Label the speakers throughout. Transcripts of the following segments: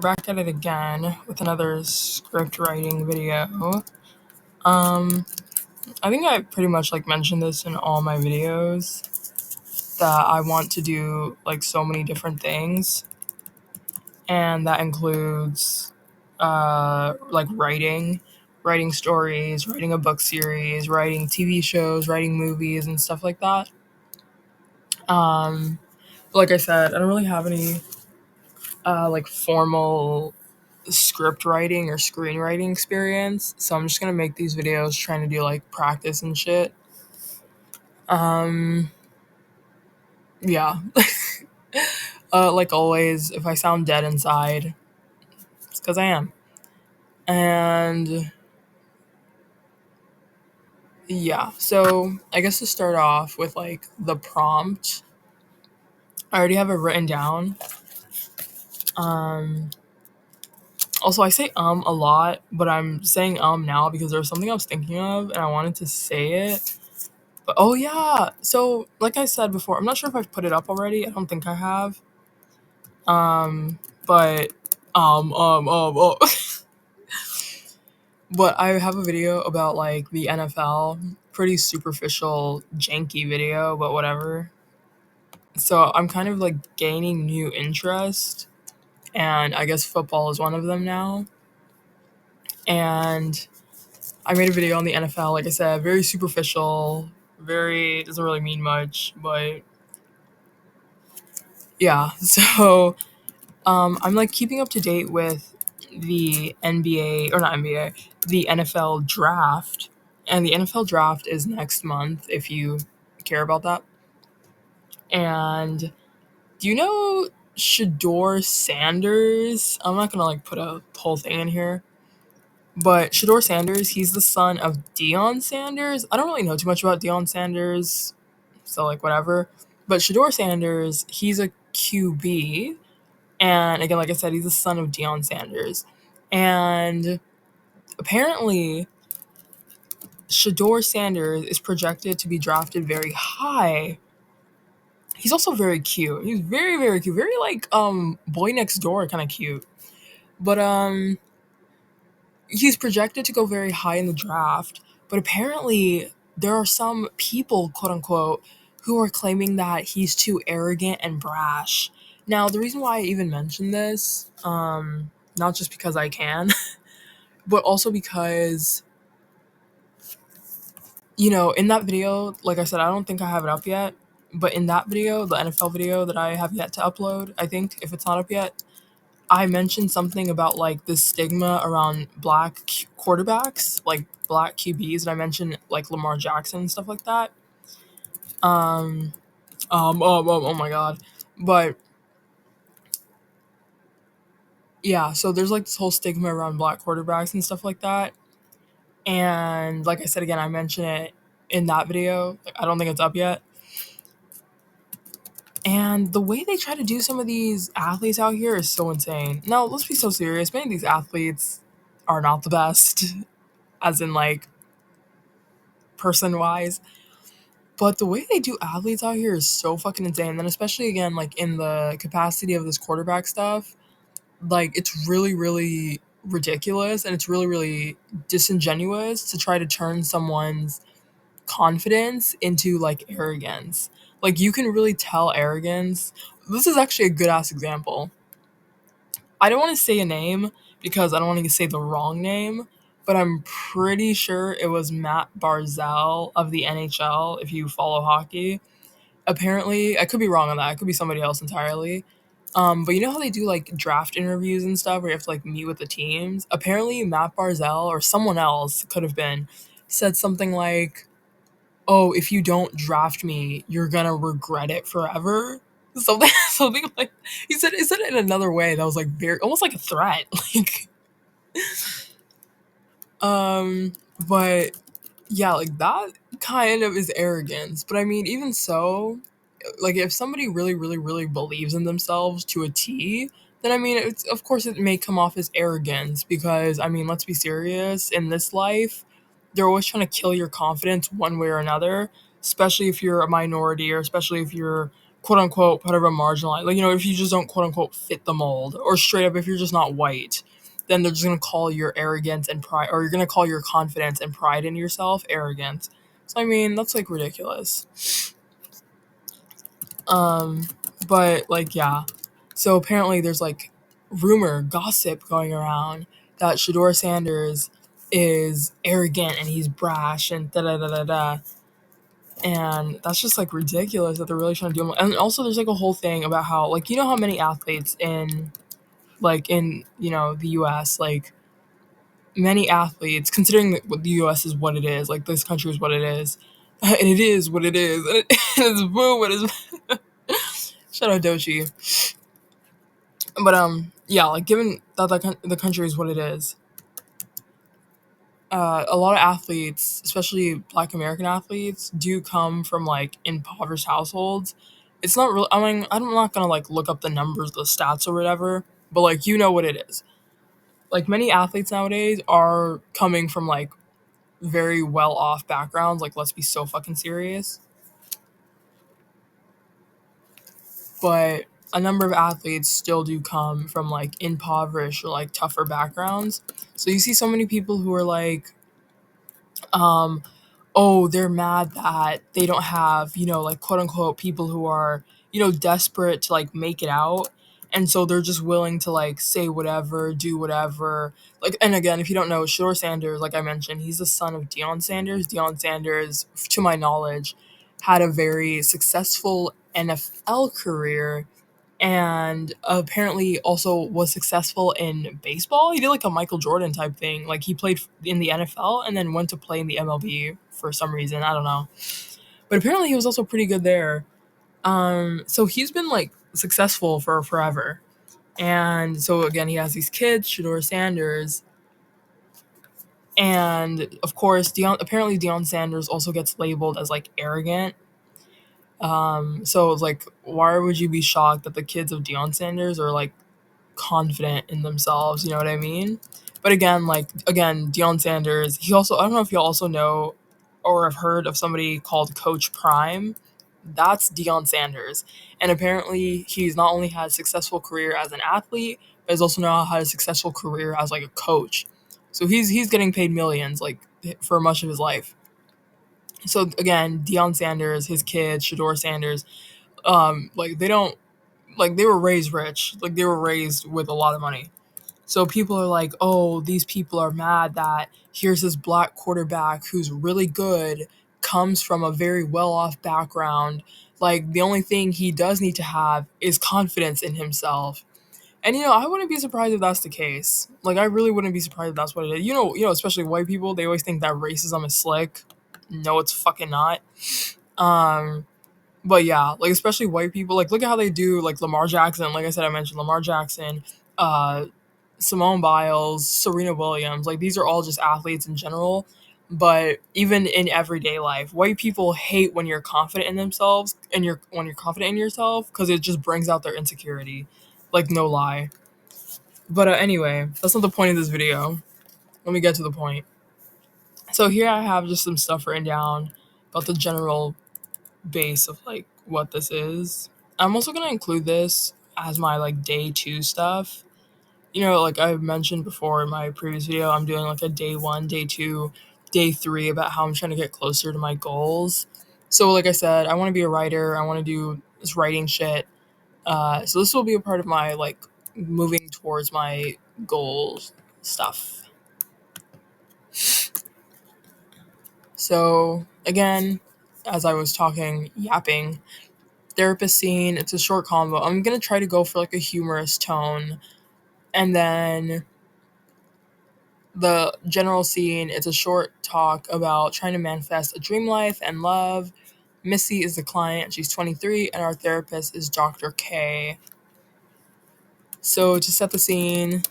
Speaker 1: Back at it again with another script writing video. I think I pretty much mentioned this in all my videos that I want to do so many different things, and that includes writing stories, writing a book series, writing TV shows, writing movies and stuff like that. Like I said, I don't really have any formal script writing or screenwriting experience, so I'm just gonna make these videos trying to do practice and shit. Yeah. Like always, if I sound dead inside, it's because I am. And yeah, so I guess to start off with the prompt, I already have it written down. Also, I say a lot, but I'm saying now because there's something I was thinking of and I wanted to say it. But oh yeah, so like I said before, I'm not sure if I've put it up already. I don't think I have. But oh. But I have a video about the NFL, pretty superficial, janky video, but whatever. So I'm kind of gaining new interest, and I guess football is one of them now. And I made a video on the NFL, like I said, very superficial, very doesn't really mean much, but yeah. So I'm keeping up to date with the NBA, or not NBA, the NFL draft. And the NFL draft is next month if you care about that. And do you know Shador Sanders? I'm not gonna put a whole thing in here. But Shador Sanders, he's the son of Deion Sanders. I don't really know too much about Deion Sanders, so whatever. But Shador Sanders, he's a QB. And again, like I said, he's the son of Deion Sanders. And apparently, Shador Sanders is projected to be drafted very high. He's also very cute. He's very, very cute. Very Boy Next Door kind of cute. But he's projected to go very high in the draft. But apparently, there are some people, quote unquote, who are claiming that he's too arrogant and brash. Now, the reason why I even mention this, not just because I can, but also because, in that video, like I said, I don't think I have it up yet, but in that video, the NFL video that I have yet to upload, I think, if it's not up yet, I mentioned something about the stigma around black quarterbacks, black QBs, and I mentioned Lamar Jackson and stuff like that. Oh my god. But yeah, so there's this whole stigma around black quarterbacks and stuff like that. And like I said again, I mentioned it in that video. I don't think it's up yet. And the way they try to do some of these athletes out here is so insane. Now, let's be so serious. Many of these athletes are not the best, as in person wise. But the way they do athletes out here is so fucking insane. And then especially again, in the capacity of this quarterback stuff, it's really, really ridiculous and it's really, really disingenuous to try to turn someone's confidence into arrogance. You can really tell arrogance. This is actually a good ass example. I don't want to say a name because I don't want to say the wrong name, but I'm pretty sure it was Matt Barzal of the NHL, if you follow hockey. Apparently, I could be wrong on that. It could be somebody else entirely. But you know how they do draft interviews and stuff where you have to meet with the teams? Apparently, Matt Barzal or someone else could have been said something like, "Oh, if you don't draft me, you're gonna regret it forever." Something like he said it in another way that was very almost like a threat. But yeah, that kind of is arrogance. But I mean, even so, if somebody really, really, really believes in themselves to a T, then I mean, it's of course it may come off as arrogance because I mean, let's be serious. In this life, they're always trying to kill your confidence one way or another, especially if you're a minority or especially if you're quote unquote part of a marginalized, like, if you just don't quote unquote fit the mold, or straight up if you're just not white, then they're just gonna call your arrogance and pride, or you're gonna call your confidence and pride in yourself arrogance. So I mean, that's like ridiculous. But like, yeah. So apparently there's like rumor, gossip going around that Shador Sanders is arrogant and he's brash and da da da da da. And that's just like ridiculous that they're really trying to do. And also there's like a whole thing about how, like, how many athletes in the US, like, many athletes, considering that what the US is what it is, like this country is what it is, and it is what it is, and it's boo what it is. Shout out Dochi. But yeah, like, given that the country is what it is, a lot of athletes, especially Black American athletes, do come from like impoverished households. It's not really. I mean, I'm not gonna like look up the numbers, the stats, or whatever. But like, what it is. Like, many athletes nowadays are coming from like very well off backgrounds. Like, let's be so fucking serious. But a number of athletes still do come from like impoverished or like tougher backgrounds. So you see so many people who are like, um, oh, they're mad that they don't have, like, quote unquote people who are, desperate to like make it out. And so they're just willing to like say whatever, do whatever. Like, and again, if you don't know, Shore Sanders, like I mentioned, he's the son of Deion Sanders. Deion Sanders, to my knowledge, had a very successful NFL career, and apparently also was successful in baseball. He did like a Michael Jordan type thing. Like, he played in the NFL and then went to play in the MLB for some reason. I don't know. But apparently he was also pretty good there. So he's been like successful for forever. And so again, he has these kids, Shador Sanders. And of course, apparently Deion Sanders also gets labeled as like arrogant. So it's like, why would you be shocked that the kids of Deion Sanders are like confident in themselves? You know what I mean? But again, Deion Sanders, he also, I don't know if y'all also know or have heard of somebody called Coach Prime. That's Deion Sanders. And apparently he's not only had a successful career as an athlete, but he's also now had a successful career as like a coach. So he's getting paid millions like for much of his life. So again, Deion Sanders, his kids, Shador Sanders, like, they don't, like, they were raised rich, like they were raised with a lot of money. So people are like, oh, these people are mad that here's this black quarterback who's really good, comes from a very well off background. Like, the only thing he does need to have is confidence in himself. And I wouldn't be surprised if that's the case. Like, I really wouldn't be surprised if that's what it is. Especially white people, they always think that racism is slick. No, it's fucking not. Um, but yeah, like, especially white people, like, look at how they do, like, Lamar Jackson. Like I said, I mentioned Lamar Jackson, uh, Simone Biles, Serena Williams. Like, these are all just athletes in general. But even in everyday life, white people hate when you're confident in themselves, and when you're confident in yourself, because it just brings out their insecurity. Like, no lie. But anyway, that's not the point of this video. Let me get to the point. So here I have just some stuff written down about the general base of like what this is. I'm also gonna include this as my like day 2 stuff. Like I mentioned before in my previous video, I'm doing like a day 1, day 2, day 3 about how I'm trying to get closer to my goals. So like I said, I want to be a writer. I want to do this writing shit. So this will be a part of my like moving towards my goals stuff. So again, as I was talking, yapping, therapist scene, it's a short combo. I'm gonna try to go for like a humorous tone. And then the general scene, it's a short talk about trying to manifest a dream life and love. Missy is the client, she's 23, and our therapist is Dr. K. So to set the scene,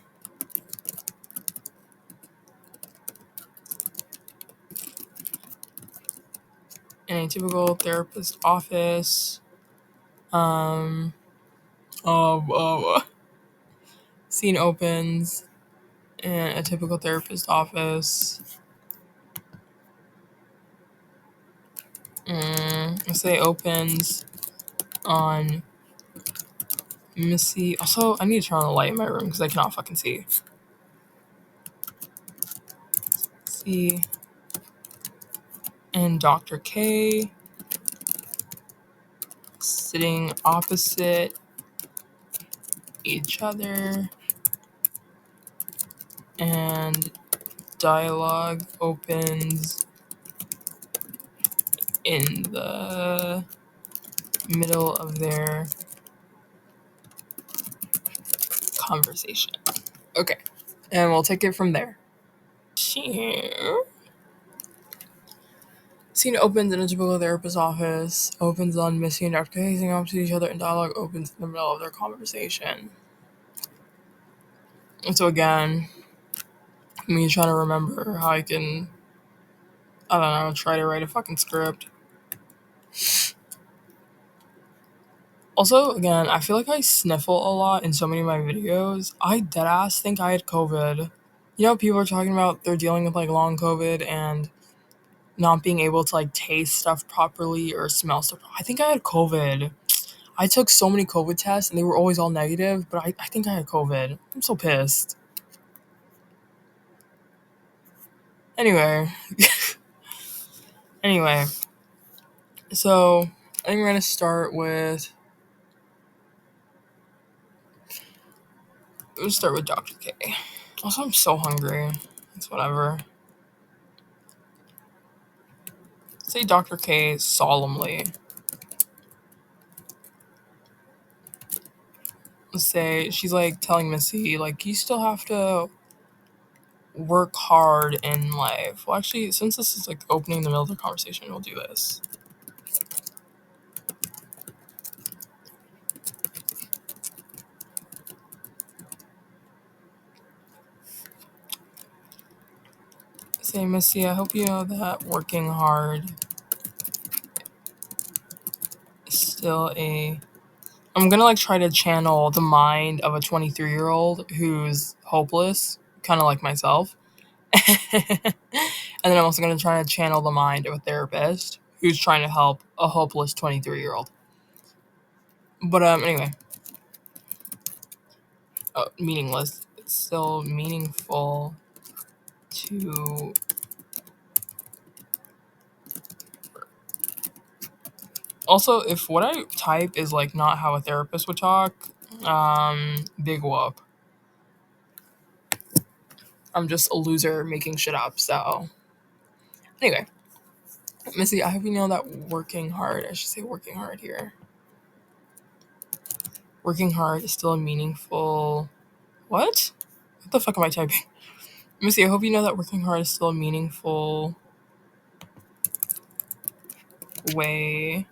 Speaker 1: in a typical therapist office, um, scene opens in a typical therapist office. I say opens. on Missy. Also, I need to turn on the light in my room because I cannot fucking see. See. And Dr. K sitting opposite each other, and dialogue opens in the middle of their conversation. Okay, and we'll take it from there. Scene opens in a typical therapist's office, opens on Missy and Dr. K sitting opposite each other, and dialogue opens in the middle of their conversation. And so again, me trying to remember how I can, I don't know, try to write a fucking script. Also, again, I feel like I sniffle a lot in so many of my videos. I deadass think I had COVID. You know, people are talking about they're dealing with like long COVID and not being able to like taste stuff properly or smell stuff. I think I had COVID. I took so many COVID tests and they were always all negative, but I think I had COVID. I'm so pissed. Anyway. Anyway. So, I think we're going to start with... Let's start with Dr. K. Also, I'm so hungry. It's whatever. Say Dr. K solemnly. Let's say she's like telling Missy, like, you still have to work hard in life. Well, actually, since this is like opening the middle of the conversation, we'll do this. Say, Missy, I hope you know that working hard is still a... I'm gonna like try to channel the mind of a 23-year-old who's hopeless, kind of like myself. And then I'm also gonna try to channel the mind of a therapist who's trying to help a hopeless 23-year-old. But anyway. Meaningless. It's still meaningful to... Also, if what I type is like not how a therapist would talk, big whoop. I'm just a loser making shit up, so... Anyway. Missy, I hope you know that working hard, I should say working hard here. Working hard is still a meaningful... What? What the fuck am I typing? Missy, I hope you know that working hard is still a meaningful way...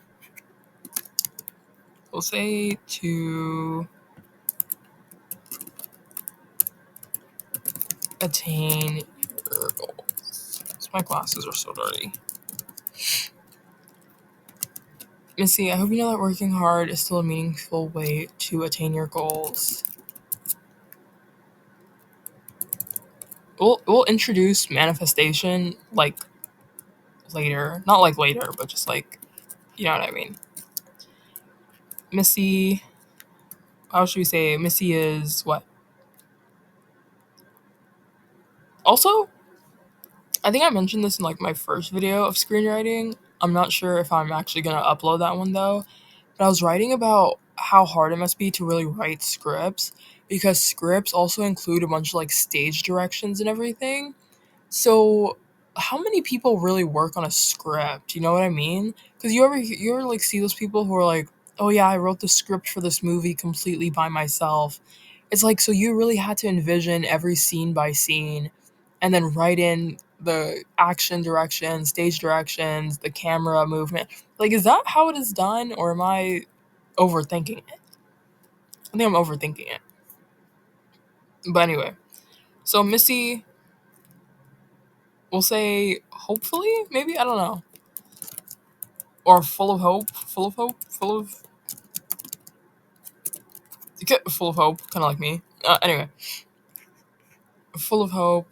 Speaker 1: We'll say to... attain your goals. My glasses are so dirty. Missy, I hope you know that working hard is still a meaningful way to attain your goals. We'll introduce manifestation like later. Not like later, but just like, you know what I mean. Missy, how should we say? Missy is what? Also, I think I mentioned this in like my first video of screenwriting. I'm not sure if I'm actually going to upload that one though. But I was writing about how hard it must be to really write scripts because scripts also include a bunch of like stage directions and everything. So how many people really work on a script? You know what I mean? Because you ever like see those people who are like, oh yeah, I wrote the script for this movie completely by myself. It's like, so you really had to envision every scene by scene and then write in the action directions, stage directions, the camera movement. Like, is that how it is done, or am I overthinking it? I think I'm overthinking it. But anyway, so Missy, we'll say hopefully, maybe, I don't know. Or full of hope, full of hope, kind of like me. Anyway, full of hope.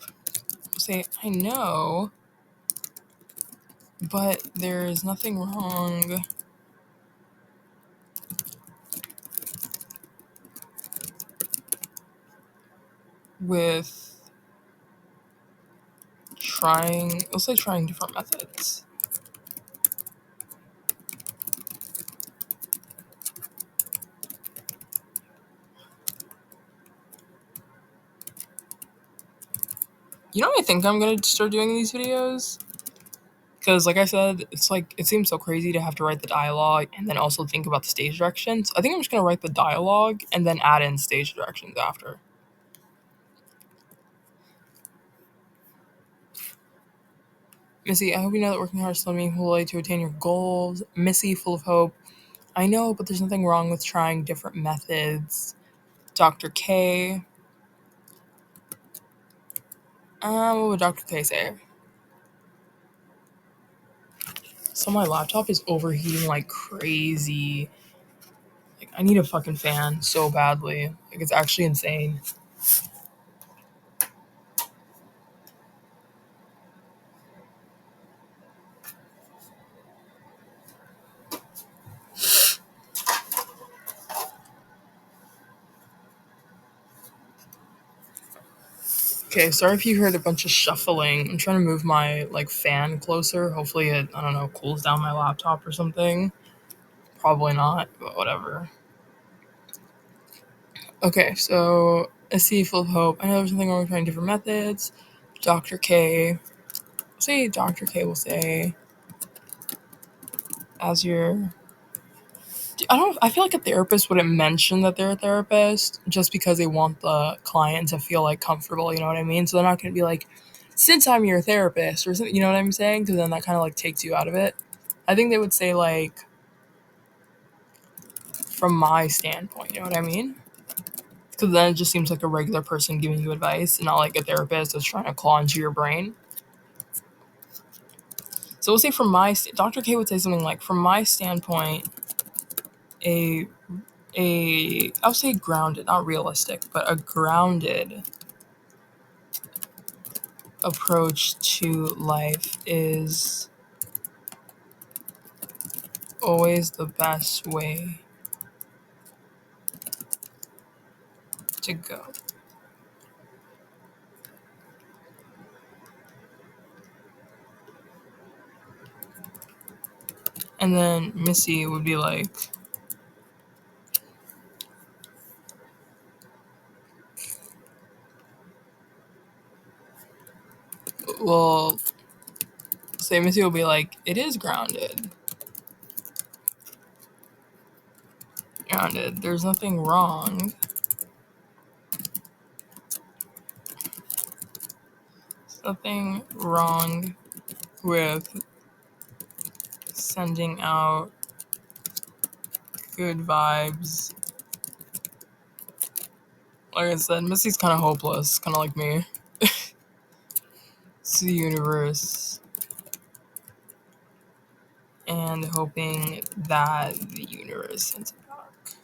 Speaker 1: Say, I know, but there's nothing wrong with trying, let's say trying different methods. You know what I think I'm gonna start doing in these videos? Because, like I said, it's like, it seems so crazy to have to write the dialogue and then also think about the stage directions. I think I'm just gonna write the dialogue and then add in stage directions after. Missy, I hope you know that working hard is still a meaningful way to attain your goals. Missy, full of hope. I know, but there's nothing wrong with trying different methods. Dr. K. What would Dr. K say? So my laptop is overheating like crazy. Like, I need a fucking fan so badly. Like, it's actually insane. Okay, sorry if you heard a bunch of shuffling. I'm trying to move my like fan closer. Hopefully it, I don't know, cools down my laptop or something. Probably not, but whatever. Okay, so a sea full of hope. I know there's nothing wrong with trying different methods. Dr. K. Say Dr. K will say as your, I feel like a therapist wouldn't mention that they're a therapist just because they want the client to feel like comfortable, you know what I mean? So they're not going to be like, since I'm your therapist or something, you know what I'm saying? Because then that kind of like takes you out of it. I think they would say like, from my standpoint, you know what I mean? Because then it just seems like a regular person giving you advice and not like a therapist that's trying to claw into your brain. So we'll say from Dr. K would say something like, from my standpoint, a I'll say grounded, not realistic, but a grounded approach to life is always the best way to go. And then Missy would be like, well, say Missy will be like, it is grounded. Grounded. There's nothing wrong. Nothing wrong with sending out good vibes. Like I said, Missy's kind of hopeless, kind of like me. To the universe and hoping that the universe sends it back.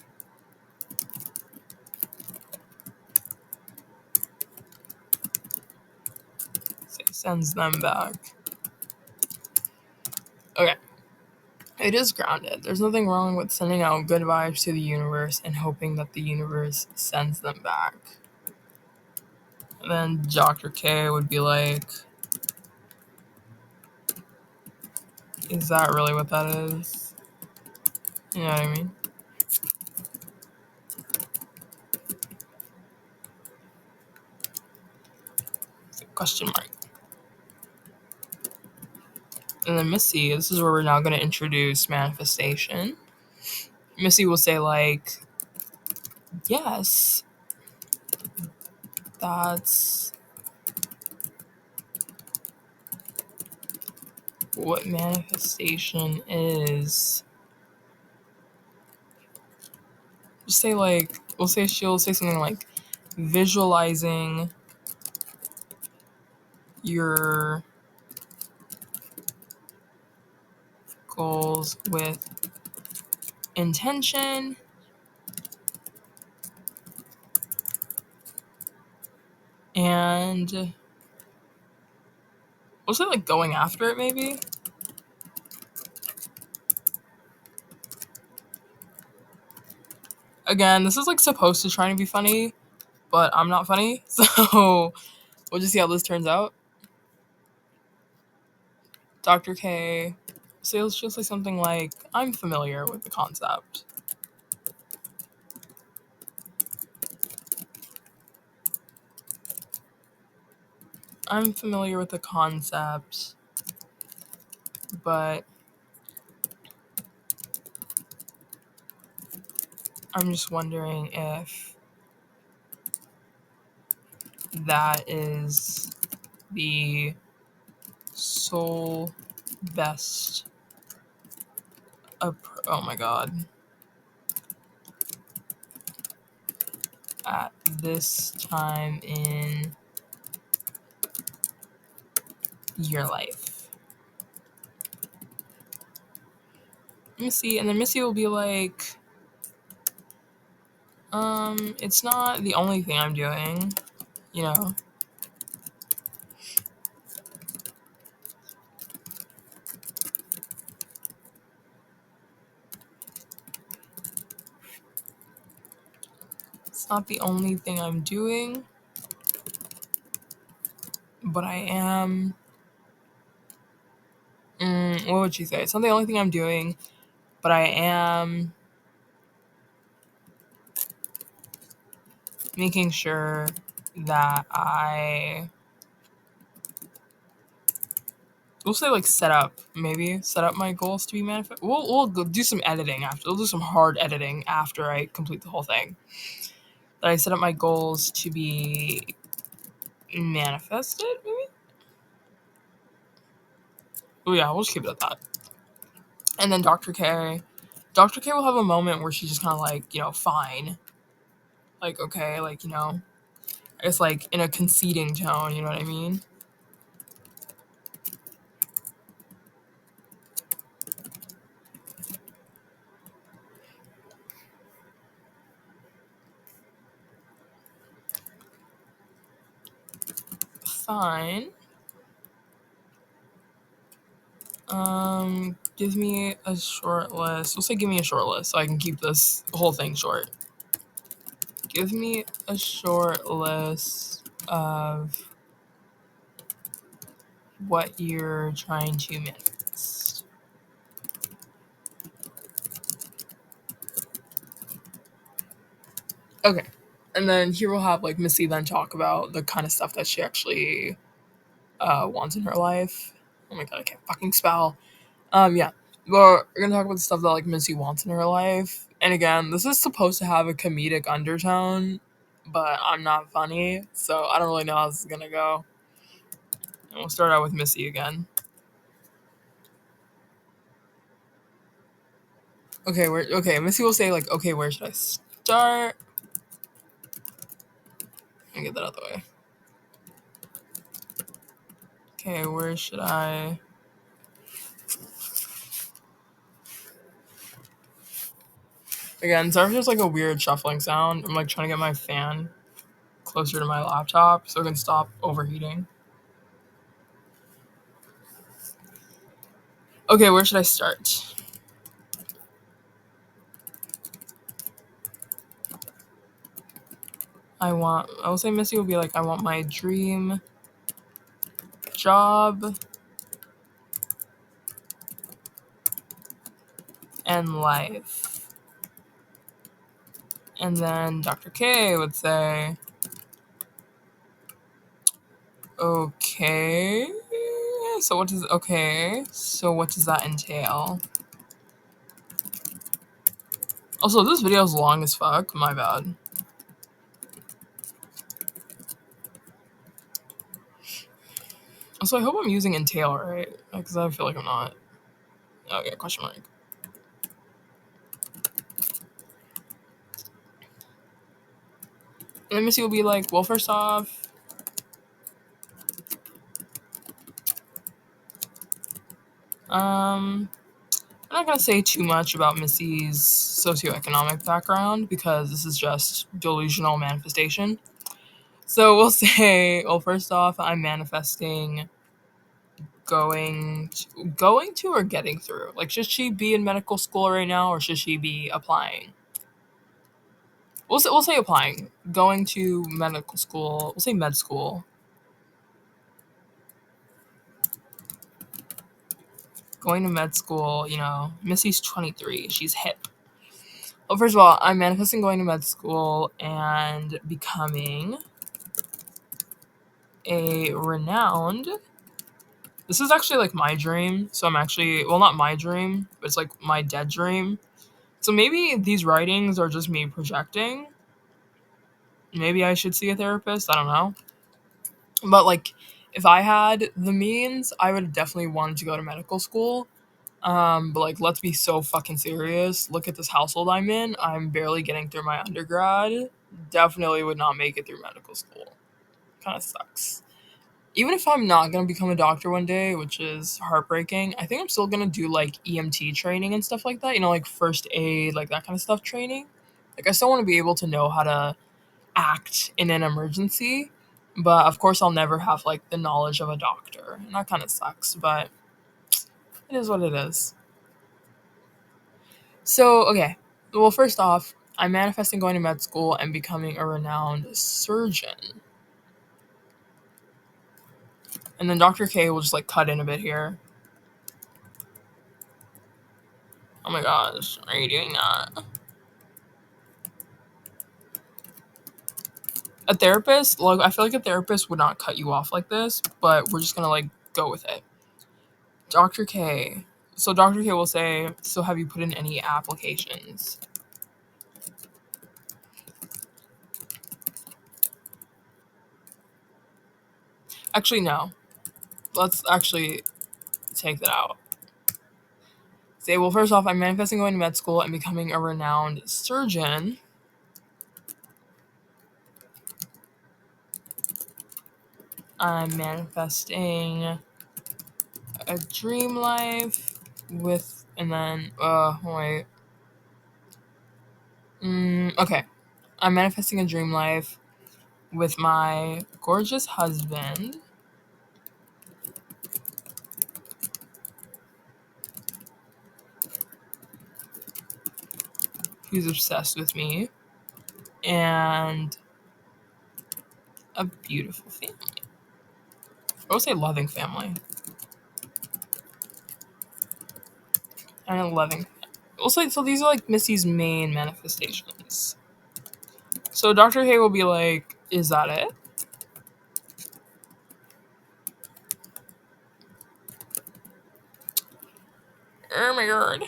Speaker 1: So it sends them back. Okay. It is grounded. There's nothing wrong with sending out good vibes to the universe and hoping that the universe sends them back. And then Dr. K would be like, is that really what that is? You know what I mean? It's a question mark. And then Missy, this is where we're now going to introduce manifestation. Missy will say, like, yes, that's what manifestation is. Just say, like, she'll say something like, visualizing your goals with intention and we'll say like going after it maybe. Again, this is like supposed to try and be funny, but I'm not funny, so we'll just see how this turns out. Dr. K. So let's just say something like, I'm familiar with the concept. I'm familiar with the concept, but I'm just wondering if that is the sole best oh my god, at this time in your life. Let me see, and then Missy will be like, it's not the only thing I'm doing, you know. It's not the only thing I'm doing, but I am. What would she say? It's not the only thing I'm doing, but I am making sure that we'll say like set up my goals to be manifest. We'll do some editing after. We'll do some hard editing after I complete the whole thing. That I set up my goals to be manifested, maybe? Oh yeah, we'll just keep it at that. And then Dr. K. Dr. K will have a moment where she's just kind of like, fine. Like, okay, like, it's like in a conceding tone, you know what I mean? Fine. Give me a short list. We'll say give me a short list so I can keep this whole thing short. Give me a short list of what you're trying to manifest. Okay. And then here we'll have like Missy then talk about the kind of stuff that she actually wants in her life. Oh my god, I can't fucking spell. Yeah. Well, we're gonna talk about the stuff that like Missy wants in her life. And again, this is supposed to have a comedic undertone, but I'm not funny, so I don't really know how this is gonna go. And we'll start out with Missy again. Missy will say like, okay, where should I start? Let me get that out of the way. Okay, where should I? Again, sorry if there's like a weird shuffling sound. I'm like trying to get my fan closer to my laptop so it can stop overheating. Okay, where should I start? I will say Missy will be like, I want my dream job and life. And then Dr. K would say, okay, so what does that entail? Also, this video is long as fuck, my bad. So I hope I'm using entail right, because I feel like I'm not. Okay, question mark. And Missy will be like, well, first off, I'm not gonna say too much about Missy's socioeconomic background because this is just delusional manifestation. So we'll say, well, first off, I'm manifesting going to or getting through. Like, should she be in medical school right now or should she be applying? we'll say applying, going to medical school. We'll say med school. Going to med school, you know, Missy's 23. She's hip. Well, first of all, I'm manifesting going to med school and becoming a renowned. This is actually like my dream. So I'm actually, well, not my dream, but it's like my dead dream. So maybe these writings are just me projecting. Maybe I should see a therapist. I don't know. But like, if I had the means, I would have definitely wanted to go to medical school. But like, let's be so fucking serious. Look at this household I'm in. I'm barely getting through my undergrad. Definitely would not make it through medical school. Kind of sucks. Even if I'm not gonna become a doctor one day, which is heartbreaking, I think I'm still gonna do like EMT training and stuff like that. You know, like first aid, like that kind of stuff training. Like, I still want to be able to know how to act in an emergency, but of course, I'll never have like the knowledge of a doctor, and that kind of sucks. But it is what it is. So, okay. Well, first off, I'm manifesting going to med school and becoming a renowned surgeon. And then Dr. K will just like cut in a bit here. Oh my gosh, are you doing that? A therapist, like, I feel like a therapist would not cut you off like this, but we're just gonna like go with it. Dr. K. So Dr. K will say, so have you put in any applications? Actually, no. Let's actually take that out. Say, well, first off, I'm manifesting going to med school and becoming a renowned surgeon. I'm manifesting a dream life with, and then, wait. Okay. I'm manifesting a dream life with my gorgeous husband, who's obsessed with me, and a beautiful family. I would say loving family. And a loving. We'll say, so these are like Missy's main manifestations. So Dr. K will be like, is that it? Oh my god.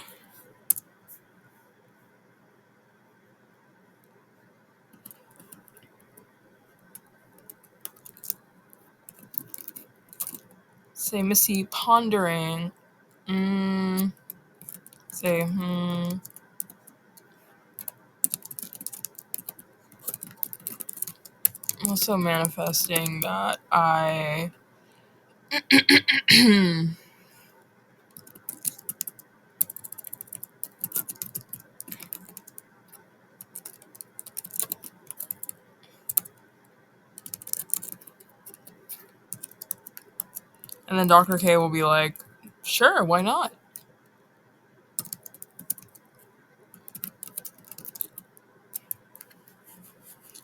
Speaker 1: Say Missy pondering. Say, also manifesting that I and then Dr. K will be like, sure, why not?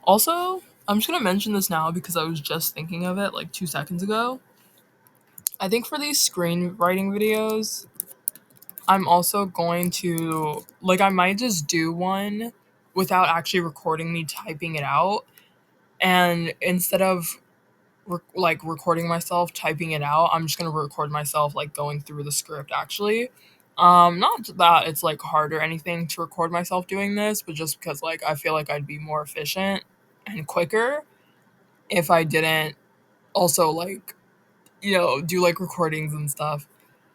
Speaker 1: Also, I'm just gonna mention this now because I was just thinking of it like 2 seconds ago. I think for these screenwriting videos, I'm also going to, like, I might just do one without actually recording me typing it out. And instead of like recording myself typing it out, I'm just going to record myself like going through the script actually. Not that it's like hard or anything to record myself doing this, but just because like I feel like I'd be more efficient and quicker if I didn't also like, do like recordings and stuff.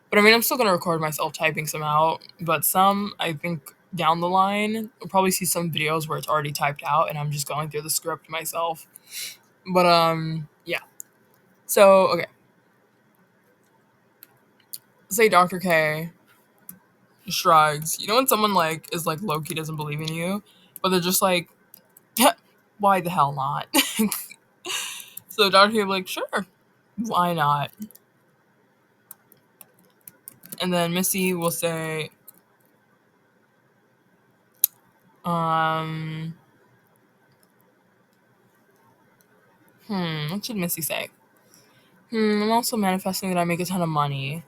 Speaker 1: But I mean, I'm still gonna record myself typing some out, but some I think down the line you'll probably see some videos where it's already typed out and I'm just going through the script myself. But yeah. So okay, say Dr. K shrugs. You know when someone like is like Loki doesn't believe in you, but they're just like, why the hell not? So Dr. K will be like, sure, why not? And then Missy will say, um, What should Missy say? I'm also manifesting that I make a ton of money.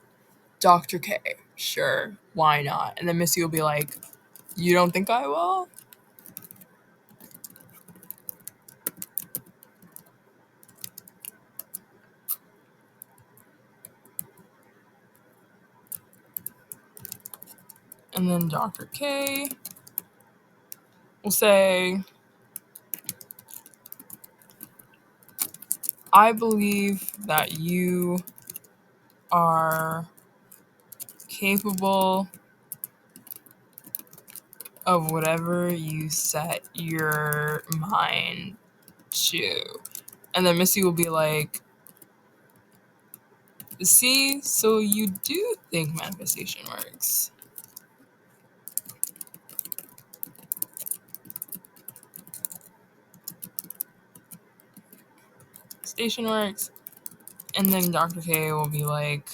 Speaker 1: Dr. K, sure, why not? And then Missy will be like, you don't think I will? And then Dr. K will say, I believe that you are capable of whatever you set your mind to. And then Missy will be like, see, so you do think manifestation works. Station works. And then Dr. K will be like,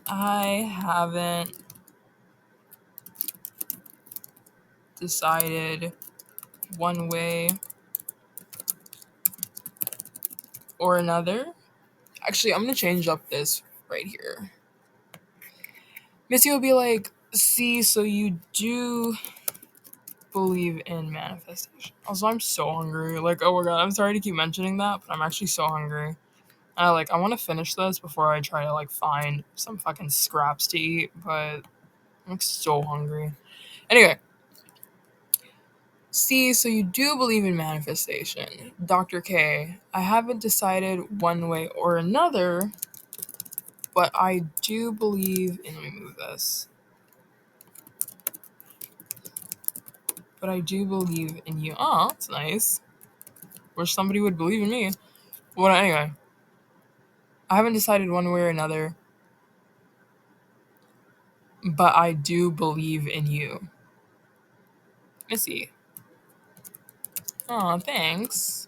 Speaker 1: I haven't decided one way or another. Actually, I'm gonna change up this right here. Missy will be like, see, so you do believe in manifestation. Also, I'm so hungry. Like, oh my god, I'm sorry to keep mentioning that, but I'm actually so hungry. I want to finish this before I try to like find some fucking scraps to eat, but I'm like, so hungry. Anyway, see, so you do believe in manifestation. Dr. K, I haven't decided one way or another, but I do believe in, let me move this. But I do believe in you. Oh, that's nice. Wish somebody would believe in me. Well, anyway, I haven't decided one way or another, but I do believe in you. Missy. Oh, thanks.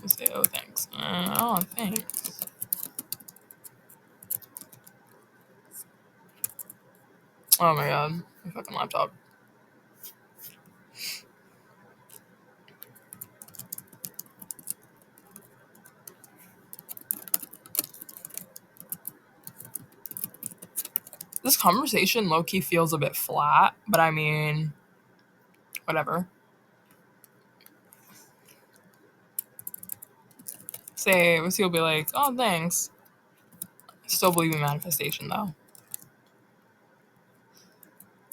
Speaker 1: I say, oh, thanks. Oh, thanks. Oh my god, my fucking laptop. This conversation low key feels a bit flat, but I mean, whatever. Say, Missy will be like, oh, thanks. I still believe in manifestation though.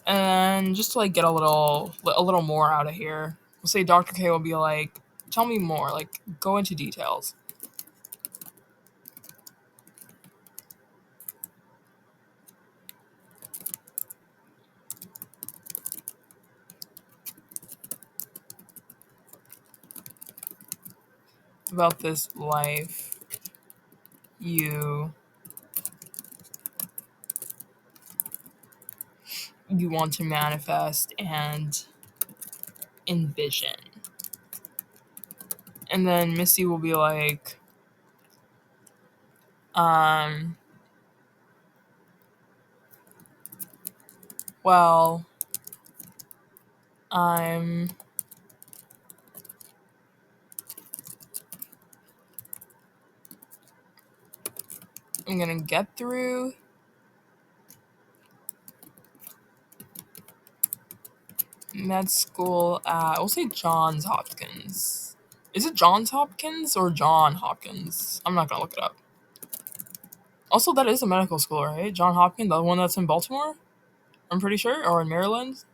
Speaker 1: And just to like get a little more out of here, we'll say Dr. K will be like, tell me more, like go into details about this life you want to manifest and envision. And then Missy will be like, um, well, I'm gonna get through med school at, we'll say Johns Hopkins. Is it Johns Hopkins or John Hopkins? I'm not gonna look it up. Also, that is a medical school, right? John Hopkins, the one that's in Baltimore? I'm pretty sure, or in Maryland.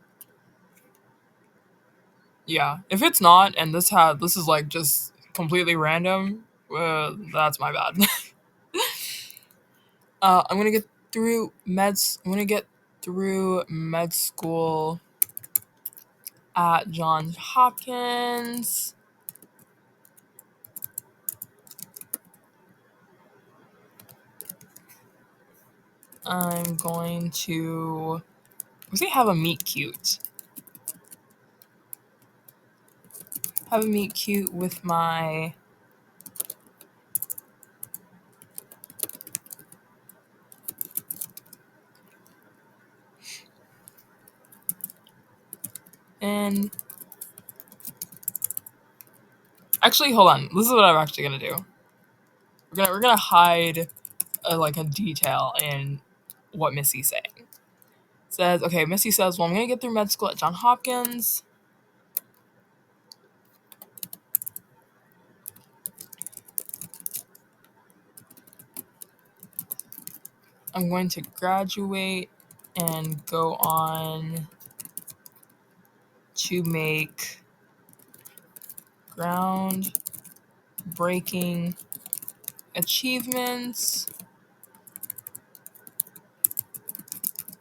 Speaker 1: Yeah, if it's not, and this is like just completely random, that's my bad. I'm gonna get through meds. I'm gonna get through med school at Johns Hopkins. I'm going to, let's say, have a meet cute. Have a meet cute with my And actually, hold on. This is what I'm actually gonna do. We're gonna hide like a detail in what Missy's saying. Says, okay, Missy says, well, I'm gonna get through med school at Johns Hopkins. I'm going to graduate and go on to make groundbreaking achievements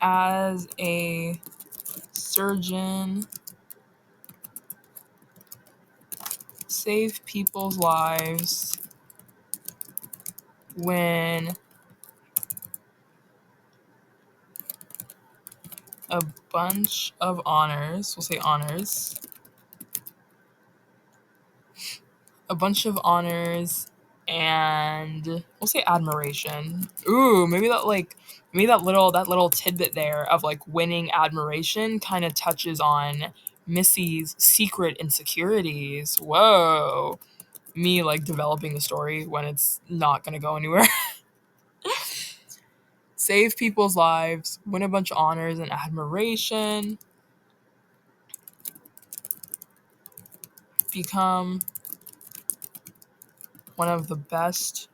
Speaker 1: as a surgeon, save people's lives, win a bunch of honors. We'll say honors. A bunch of honors, and we'll say admiration. Ooh, maybe that little tidbit there of like winning admiration kind of touches on Missy's secret insecurities. Whoa. Me like developing the story when it's not gonna go anywhere. Save people's lives, win a bunch of honors and admiration, become one of the best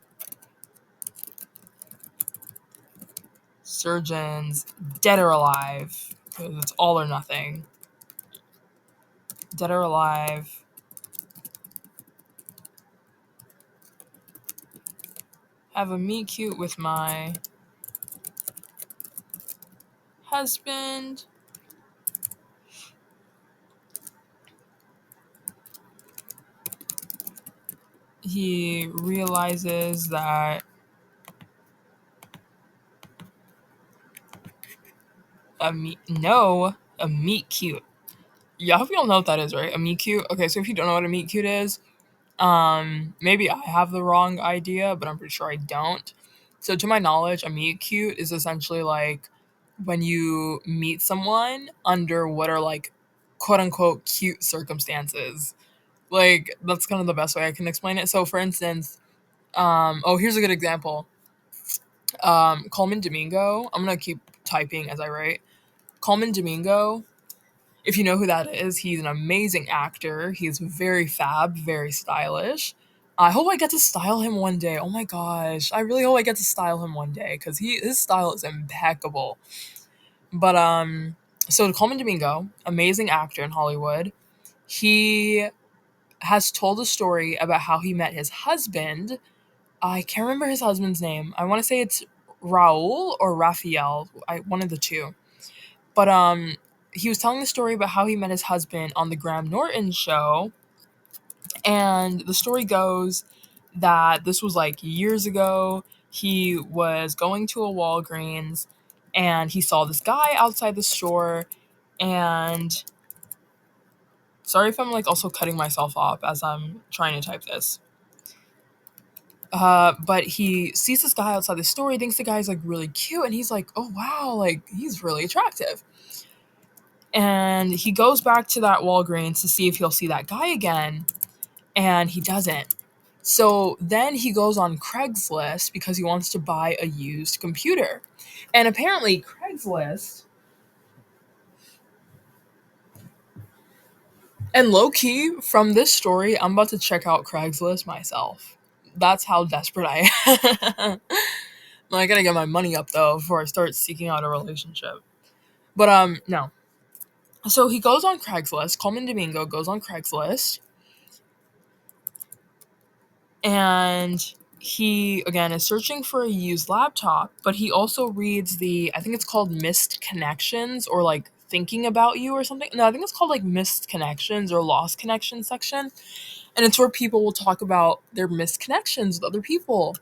Speaker 1: surgeons, dead or alive, because it's all or nothing. Dead or alive. Have a meet cute with my husband. He realizes that a meet cute. Yeah, I hope you all know what that is, right? A meet cute. Okay, so if you don't know what a meet cute is, maybe I have the wrong idea, but I'm pretty sure I don't. So to my knowledge, a meet cute is essentially like when you meet someone under what are like quote unquote cute circumstances. Like that's kind of the best way I can explain it. So for instance, here's a good example. Coleman Domingo. I'm gonna keep typing as I write. Coleman Domingo. If you know who that is, he's an amazing actor. He's very fab, very stylish. I hope I get to style him one day. Oh my gosh, I really hope I get to style him one day because his style is impeccable. But so Coleman Domingo, amazing actor in Hollywood. He has told a story about how he met his husband. I can't remember his husband's name. I want to say it's Raul or Raphael. One of the two. But he was telling the story about how he met his husband on the Graham Norton show, and the story goes that this was like years ago. He was going to a Walgreens and he saw this guy outside the store, and sorry if I'm like also cutting myself off as I'm trying to type this. But he sees this guy outside the store. He thinks the guy's like really cute, and he's like, "Oh wow, like he's really attractive." And he goes back to that Walgreens to see if he'll see that guy again, and he doesn't. So then he goes on Craigslist because he wants to buy a used computer. And apparently, Craigslist, and low key, from this story, I'm about to check out Craigslist myself. That's how desperate I am. I gotta get my money up though before I start seeking out a relationship. But no. So he goes on Craigslist. Coleman Domingo goes on Craigslist, and he again is searching for a used laptop, but he also reads I think it's called missed connections or like thinking about you or something. No, I think it's called like missed connections or lost connections section. And it's where people will talk about their missed connections with other people.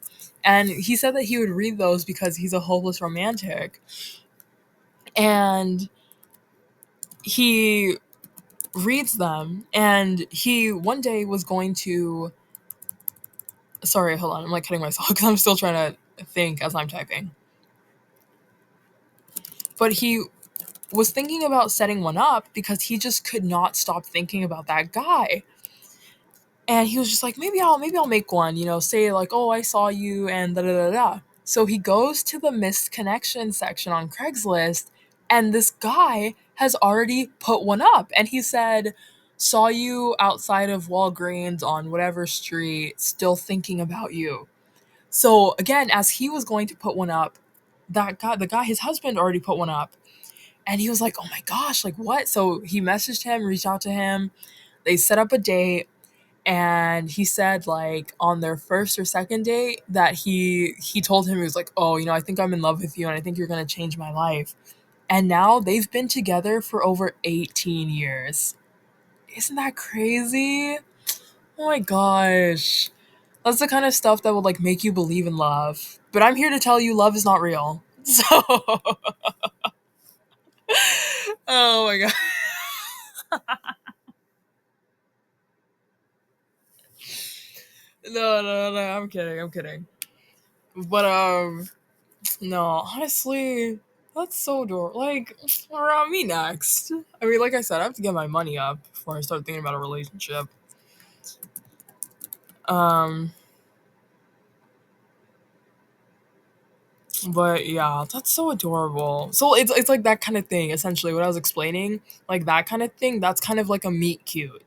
Speaker 1: And he said that he would read those because he's a hopeless romantic. And he reads them, and he one day was going to. Sorry, hold on. I'm like cutting myself because I'm still trying to think as I'm typing. But he was thinking about setting one up because he just could not stop thinking about that guy. And he was just like, maybe I'll make one, say like, oh, I saw you and da da da da. So he goes to the missed connection section on Craigslist, and this guy has already put one up. And he said, saw you outside of Walgreens on whatever street, still thinking about you. So again, as he was going to put one up, the guy, his husband already put one up. And he was like, oh my gosh, like what? So he messaged him, reached out to him. They set up a date, and he said like on their first or second date that he told him, he was like, oh, I think I'm in love with you and I think you're going to change my life. And now they've been together for over 18 years. Isn't that crazy? Oh my gosh. That's the kind of stuff that would like make you believe in love. But I'm here to tell you love is not real. So oh my god. No, I'm kidding. I'm kidding. But no, honestly, that's so adorable. Like, around me next. I mean, like I said, I have to get my money up before I start thinking about a relationship. Um, but yeah, that's so adorable. So it's like that kind of thing. Essentially, what I was explaining, like that kind of thing. That's kind of like a meet cute.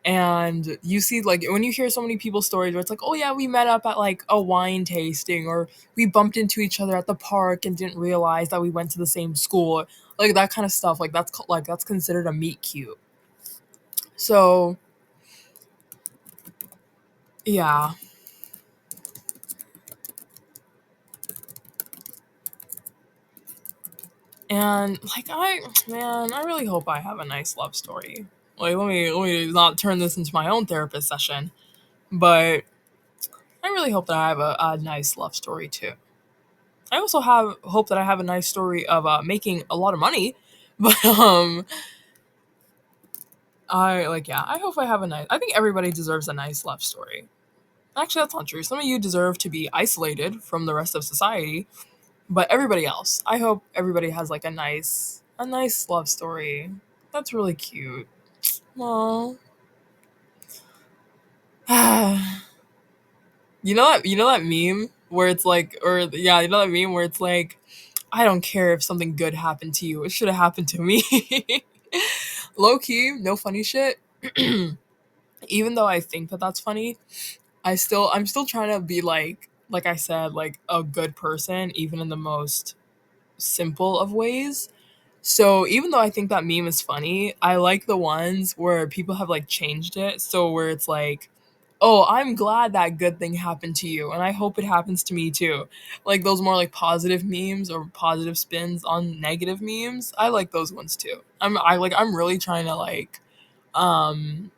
Speaker 1: And you see, like, when you hear so many people's stories where it's like, oh yeah, we met up at like a wine tasting, or we bumped into each other at the park and didn't realize that we went to the same school, like that kind of stuff. Like that's considered a meet cute. So yeah, and like man, I really hope I have a nice love story. Like let me not turn this into my own therapist session, but I really hope that I have a nice love story too. I also have hope that I have a nice story of making a lot of money, but I like yeah. I hope I have a nice. I think everybody deserves a nice love story. Actually, that's not true. Some of you deserve to be isolated from the rest of society, but everybody else, I hope everybody has like a nice love story. That's really cute. Aww. You know that meme where it's like, or yeah, you know that meme where it's like, I don't care if something good happened to you. It should have happened to me. Low key, no funny shit. Even though I think that that's funny, I'm still trying to be like I said, like a good person, even in the most simple of ways. So even though I think that meme is funny, I like the ones where people have like changed it. So where it's like, oh, I'm glad that good thing happened to you, and I hope it happens to me too. Like those more like positive memes or positive spins on negative memes. I like those ones too. I'm really trying to um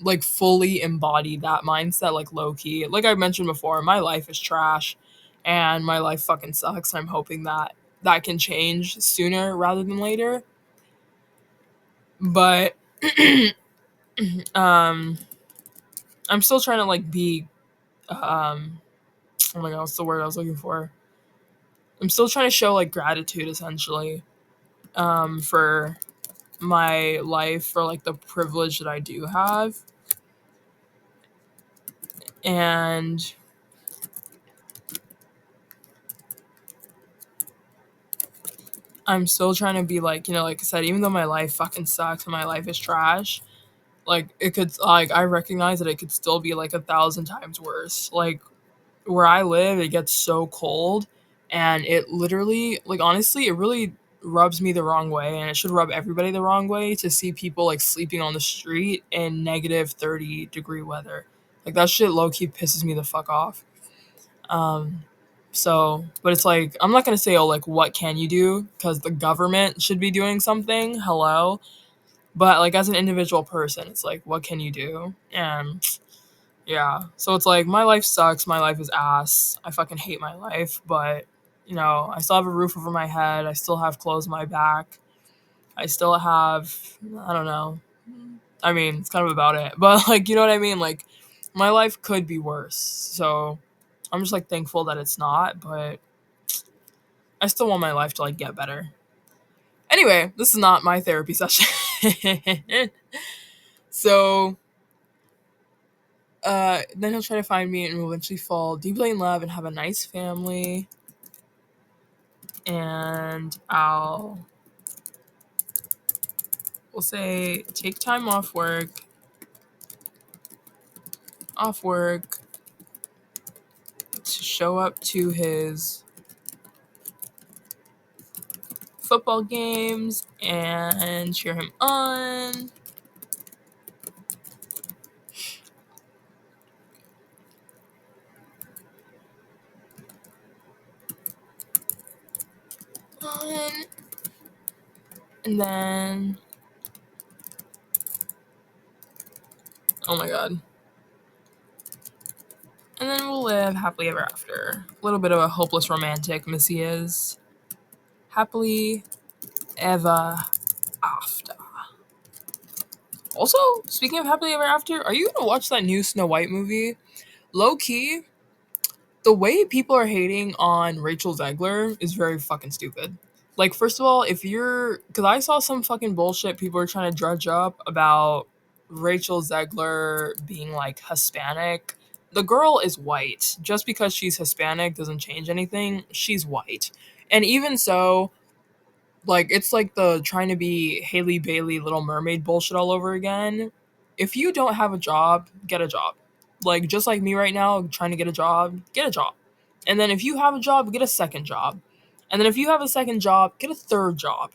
Speaker 1: like fully embody that mindset, like low key. Like I mentioned before, my life is trash and my life fucking sucks. I'm hoping that that can change sooner rather than later. But um I'm still trying to like be oh my god, what's the word I was looking for? I'm still trying to show like gratitude essentially for my life, for like the privilege that I do have. And I'm still trying to be like, like I said, even though my life fucking sucks and my life is trash, like it could, like I recognize that it could still be like 1,000 times worse. Like where I live, it gets so cold, and it literally, like honestly, it really rubs me the wrong way, and it should rub everybody the wrong way to see people like sleeping on the street in -30-degree weather. Like that shit low key pisses me the fuck off. Um, so, but it's like I'm not gonna say, oh, like what can you do? Because the government should be doing something. Hello, but like as an individual person, it's like what can you do? And yeah, so it's like my life sucks. My life is ass. I fucking hate my life, but I still have a roof over my head. I still have clothes on my back. I still have, I don't know. I mean, it's kind of about it, but like, you know what I mean? Like, my life could be worse. So I'm just like thankful that it's not, but I still want my life to like get better. Anyway, this is not my therapy session. So, then he'll try to find me and we'll eventually fall deeply in love and have a nice family. And we'll say, take time off work to show up to his football games and cheer him on. And then, oh my god. And then we'll live happily ever after. A little bit of a hopeless romantic, Missy is. Happily ever after. Also, speaking of happily ever after, are you gonna watch that new Snow White movie? Low key, the way people are hating on Rachel Zegler is very fucking stupid. Like, first of all, because I saw some fucking bullshit people were trying to dredge up about Rachel Zegler being like Hispanic. The girl is white. Just because she's Hispanic doesn't change anything. She's white. And even so, like, it's like the trying to be Haley Bailey Little Mermaid bullshit all over again. If you don't have a job, get a job. Like, just like me right now, trying to get a job, get a job. And then if you have a job, get a second job. And then if you have a second job, get a third job.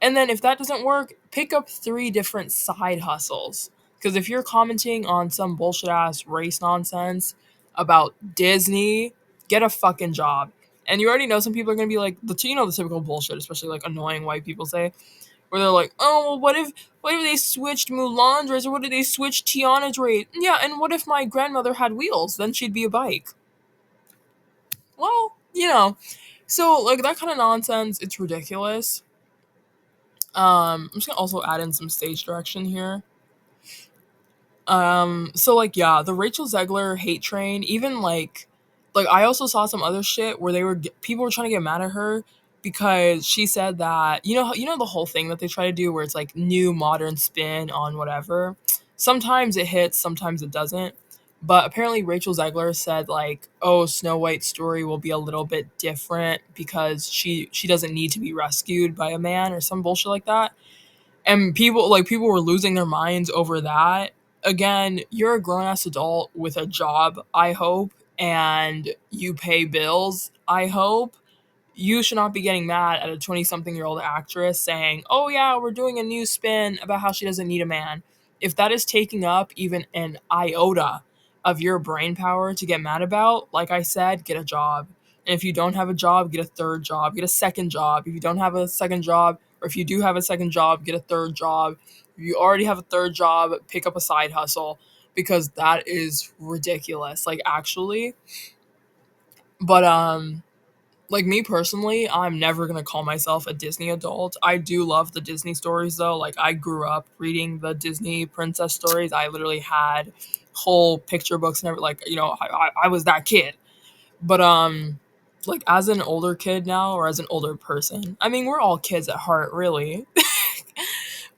Speaker 1: And then if that doesn't work, pick up 3 different side hustles. Because if you're commenting on some bullshit ass race nonsense about Disney, get a fucking job. And you already know some people are gonna be like the typical bullshit, especially like annoying white people say, where they're like, oh well, what if they switched Mulan's race or what if they switched Tiana's race? Yeah, and what if my grandmother had wheels? Then she'd be a bike. Well, so like that kind of nonsense, it's ridiculous. I'm just gonna also add in some stage direction here. So like yeah, the Rachel Zegler hate train, even like I also saw some other shit where people were trying to get mad at her because she said that the whole thing that they try to do where it's like new modern spin on whatever. Sometimes it hits, sometimes it doesn't. But apparently Rachel Zegler said like, "Oh, Snow White's story will be a little bit different because she doesn't need to be rescued by a man or some bullshit like that." And people were losing their minds over that. Again, you're a grown ass adult with a job, I hope, and you pay bills, I hope. You should not be getting mad at a 20 something year old actress saying, oh yeah, we're doing a new spin about how she doesn't need a man. If that is taking up even an iota of your brain power to get mad about, like I said, get a job. And if you don't have a job, get a third job, get a second job. If you don't have a second job, or if you do have a second job, get a third job. If you already have a third job, pick up a side hustle because that is ridiculous. Like actually. But like me personally, I'm never gonna call myself a Disney adult. I do love the Disney stories though. Like I grew up reading the Disney princess stories. I literally had whole picture books and everything. Like I was that kid. But like as an older kid now or as an older person, I mean we're all kids at heart, really.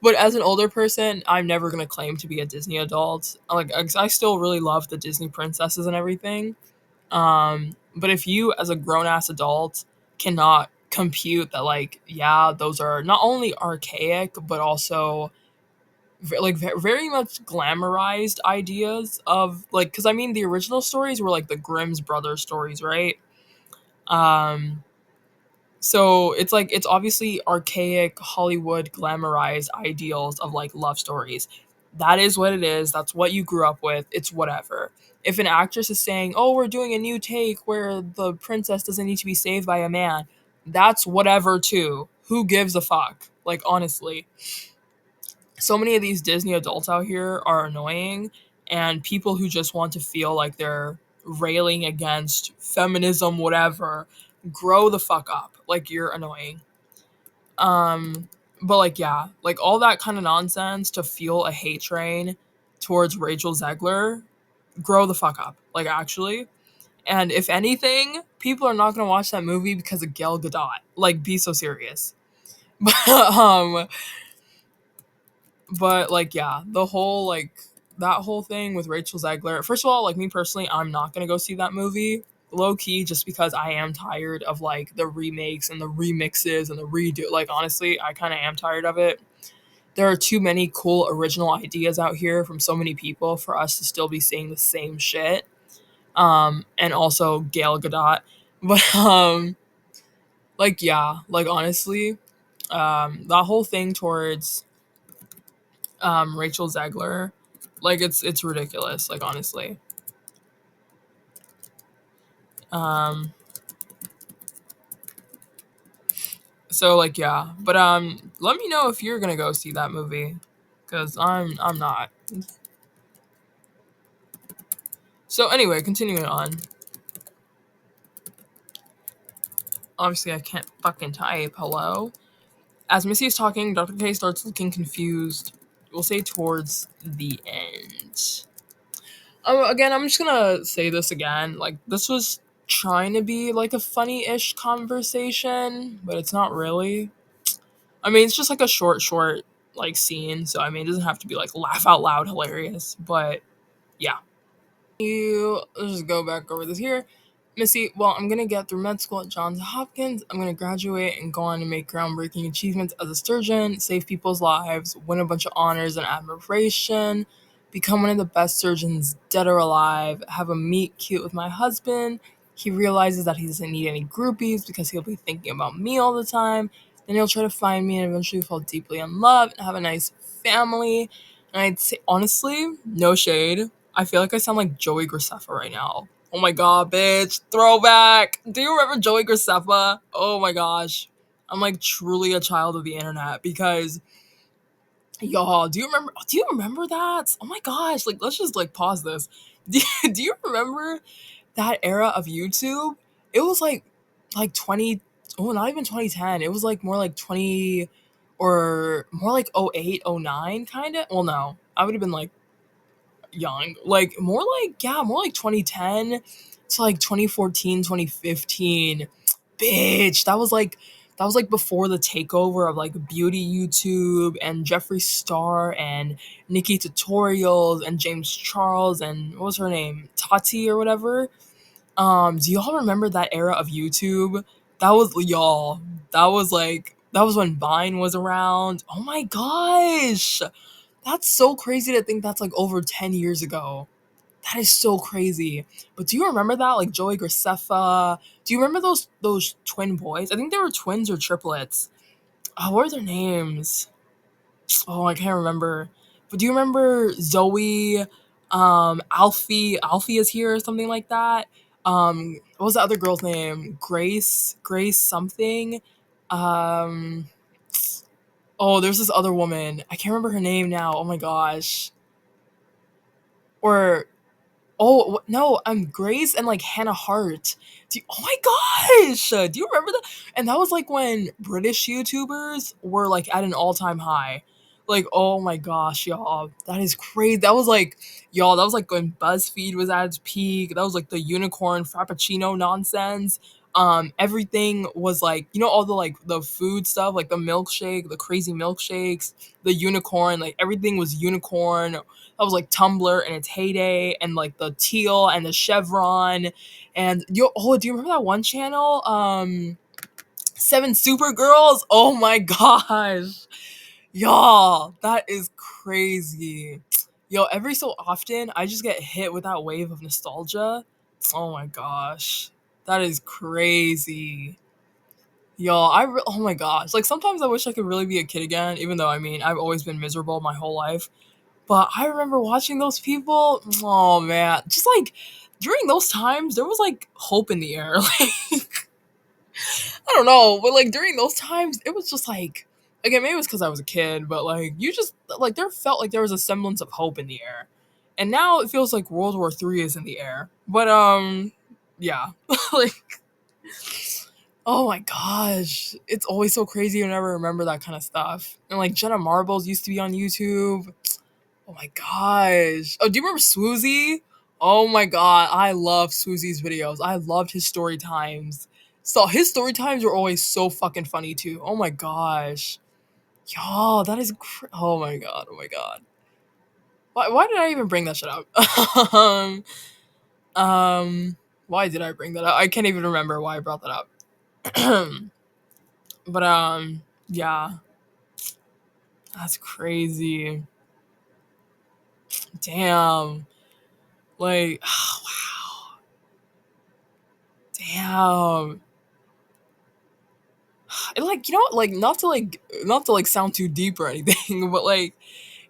Speaker 1: But as an older person, I'm never gonna claim to be a Disney adult. Like I still really love the Disney princesses and everything. But if you, as a grown ass adult, cannot compute that, like, yeah, those are not only archaic, but also very much glamorized ideas of, like, because I mean, the original stories were like the Grimm's brothers stories, right? Um, so it's obviously archaic Hollywood glamorized ideals of like love stories. That is what it is. That's what you grew up with. It's whatever. If an actress is saying, "Oh, we're doing a new take where the princess doesn't need to be saved by a man," that's whatever too. Who gives a fuck? Like honestly, so many of these Disney adults out here are annoying, and people who just want to feel like they're railing against feminism, whatever, grow the fuck up. Like you're annoying. Um, but like yeah, like all that kind of nonsense to fuel a hate train towards Rachel Zegler, grow the fuck up. Like actually. And if anything, people are not gonna watch that movie because of Gal Gadot. Like, be so serious. But but like yeah, the whole like that whole thing with Rachel Zegler. First of all, like me personally, I'm not gonna go see that movie. Low key, just because I am tired of like the remakes and the remixes and the redo. Like honestly, I kind of am tired of it. There are too many cool original ideas out here from so many people for us to still be seeing the same shit. And also Gail Gadot, but like yeah, like honestly, that whole thing towards Rachel Zegler, like it's ridiculous. Like honestly, um, so like yeah, but let me know if you're gonna go see that movie, cause I'm not. So anyway, continuing on. Obviously, I can't fucking type. Hello. As Missy is talking, Dr. K starts looking confused. We'll say towards the end. Again, I'm just gonna say this again. Like, this was trying to be like a funny ish conversation, but it's not really. I mean, it's just like a short, like scene. So, I mean, it doesn't have to be like laugh out loud hilarious, but yeah. Let's just go back over this here. Missy, well, I'm gonna get through med school at Johns Hopkins. I'm gonna graduate and go on to make groundbreaking achievements as a surgeon, save people's lives, win a bunch of honors and admiration, become one of the best surgeons dead or alive, have a meet cute with my husband. He realizes that he doesn't need any groupies because he'll be thinking about me all the time. Then he'll try to find me and eventually fall deeply in love and have a nice family. And I'd say, honestly, no shade. I feel like I sound like Joey Graceffa right now. Oh my god, bitch. Throwback. Do you remember Joey Graceffa? Oh my gosh. I'm like truly a child of the internet because y'all, do you remember that? Oh my gosh, like let's just like pause this. Do you remember that era of YouTube? It was like 20 oh not even 2010. It was like more like 20 or more like 08, 09 kind of. Well no. I would have been like young. Like more like yeah, more like 2010 to like 2014, 2015. Bitch, that was like before the takeover of like beauty YouTube and Jeffree Star and Nikki Tutorials and James Charles and what was her name? Tati or whatever. Do y'all remember that era of YouTube? That was y'all. That was when Vine was around. Oh my gosh. That's so crazy to think that's like over 10 years ago. That is so crazy. But do you remember that? Like Joey Graceffa? Do you remember those twin boys? I think they were twins or triplets. Oh, what are their names? Oh, I can't remember. But do you remember Zoe, Alfie is here or something like that? What was the other girl's name? Grace something. Um, oh, there's this other woman. I can't remember her name now. Oh my gosh. Or no, I'm Grace and like Hannah Hart. Oh my gosh, do you remember that? And that was like when British YouTubers were like at an all-time high. Like, oh my gosh, y'all, that is crazy. That was like, y'all, that was like when BuzzFeed was at its peak. That was like the unicorn frappuccino nonsense. Everything was like, all the like the food stuff, like the milkshake, the crazy milkshakes, the unicorn, like everything was unicorn. That was like Tumblr in its heyday, and like the teal and the chevron, and do you remember that one channel? Seven Supergirls. Oh my gosh, y'all, that is crazy. Yo, every so often I just get hit with that wave of nostalgia. Oh my gosh, that is crazy. Y'all, oh my gosh, like sometimes I wish I could really be a kid again, even though I mean I've always been miserable my whole life. But I remember watching those people. Oh man, just like during those times, there was like hope in the air. Like I don't know, but like during those times, it was just like again, maybe it was because I was a kid, but like you just like there felt like there was a semblance of hope in the air, and now it feels like World War III is in the air. But yeah, like oh my gosh, it's always so crazy whenever I remember that kind of stuff. And like Jenna Marbles used to be on YouTube. Oh my gosh. Oh, do you remember Swoozy? Oh my god, I love Swoozy's videos. I loved his story times. So his story times are always so fucking funny too. Oh my gosh. Yo, that is oh my god, oh my god. Why did I even bring that shit up? um why did I bring that up? I can't even remember why I brought that up. But yeah, that's crazy. Damn. Like wow. Damn. And like, like not to sound too deep or anything, but like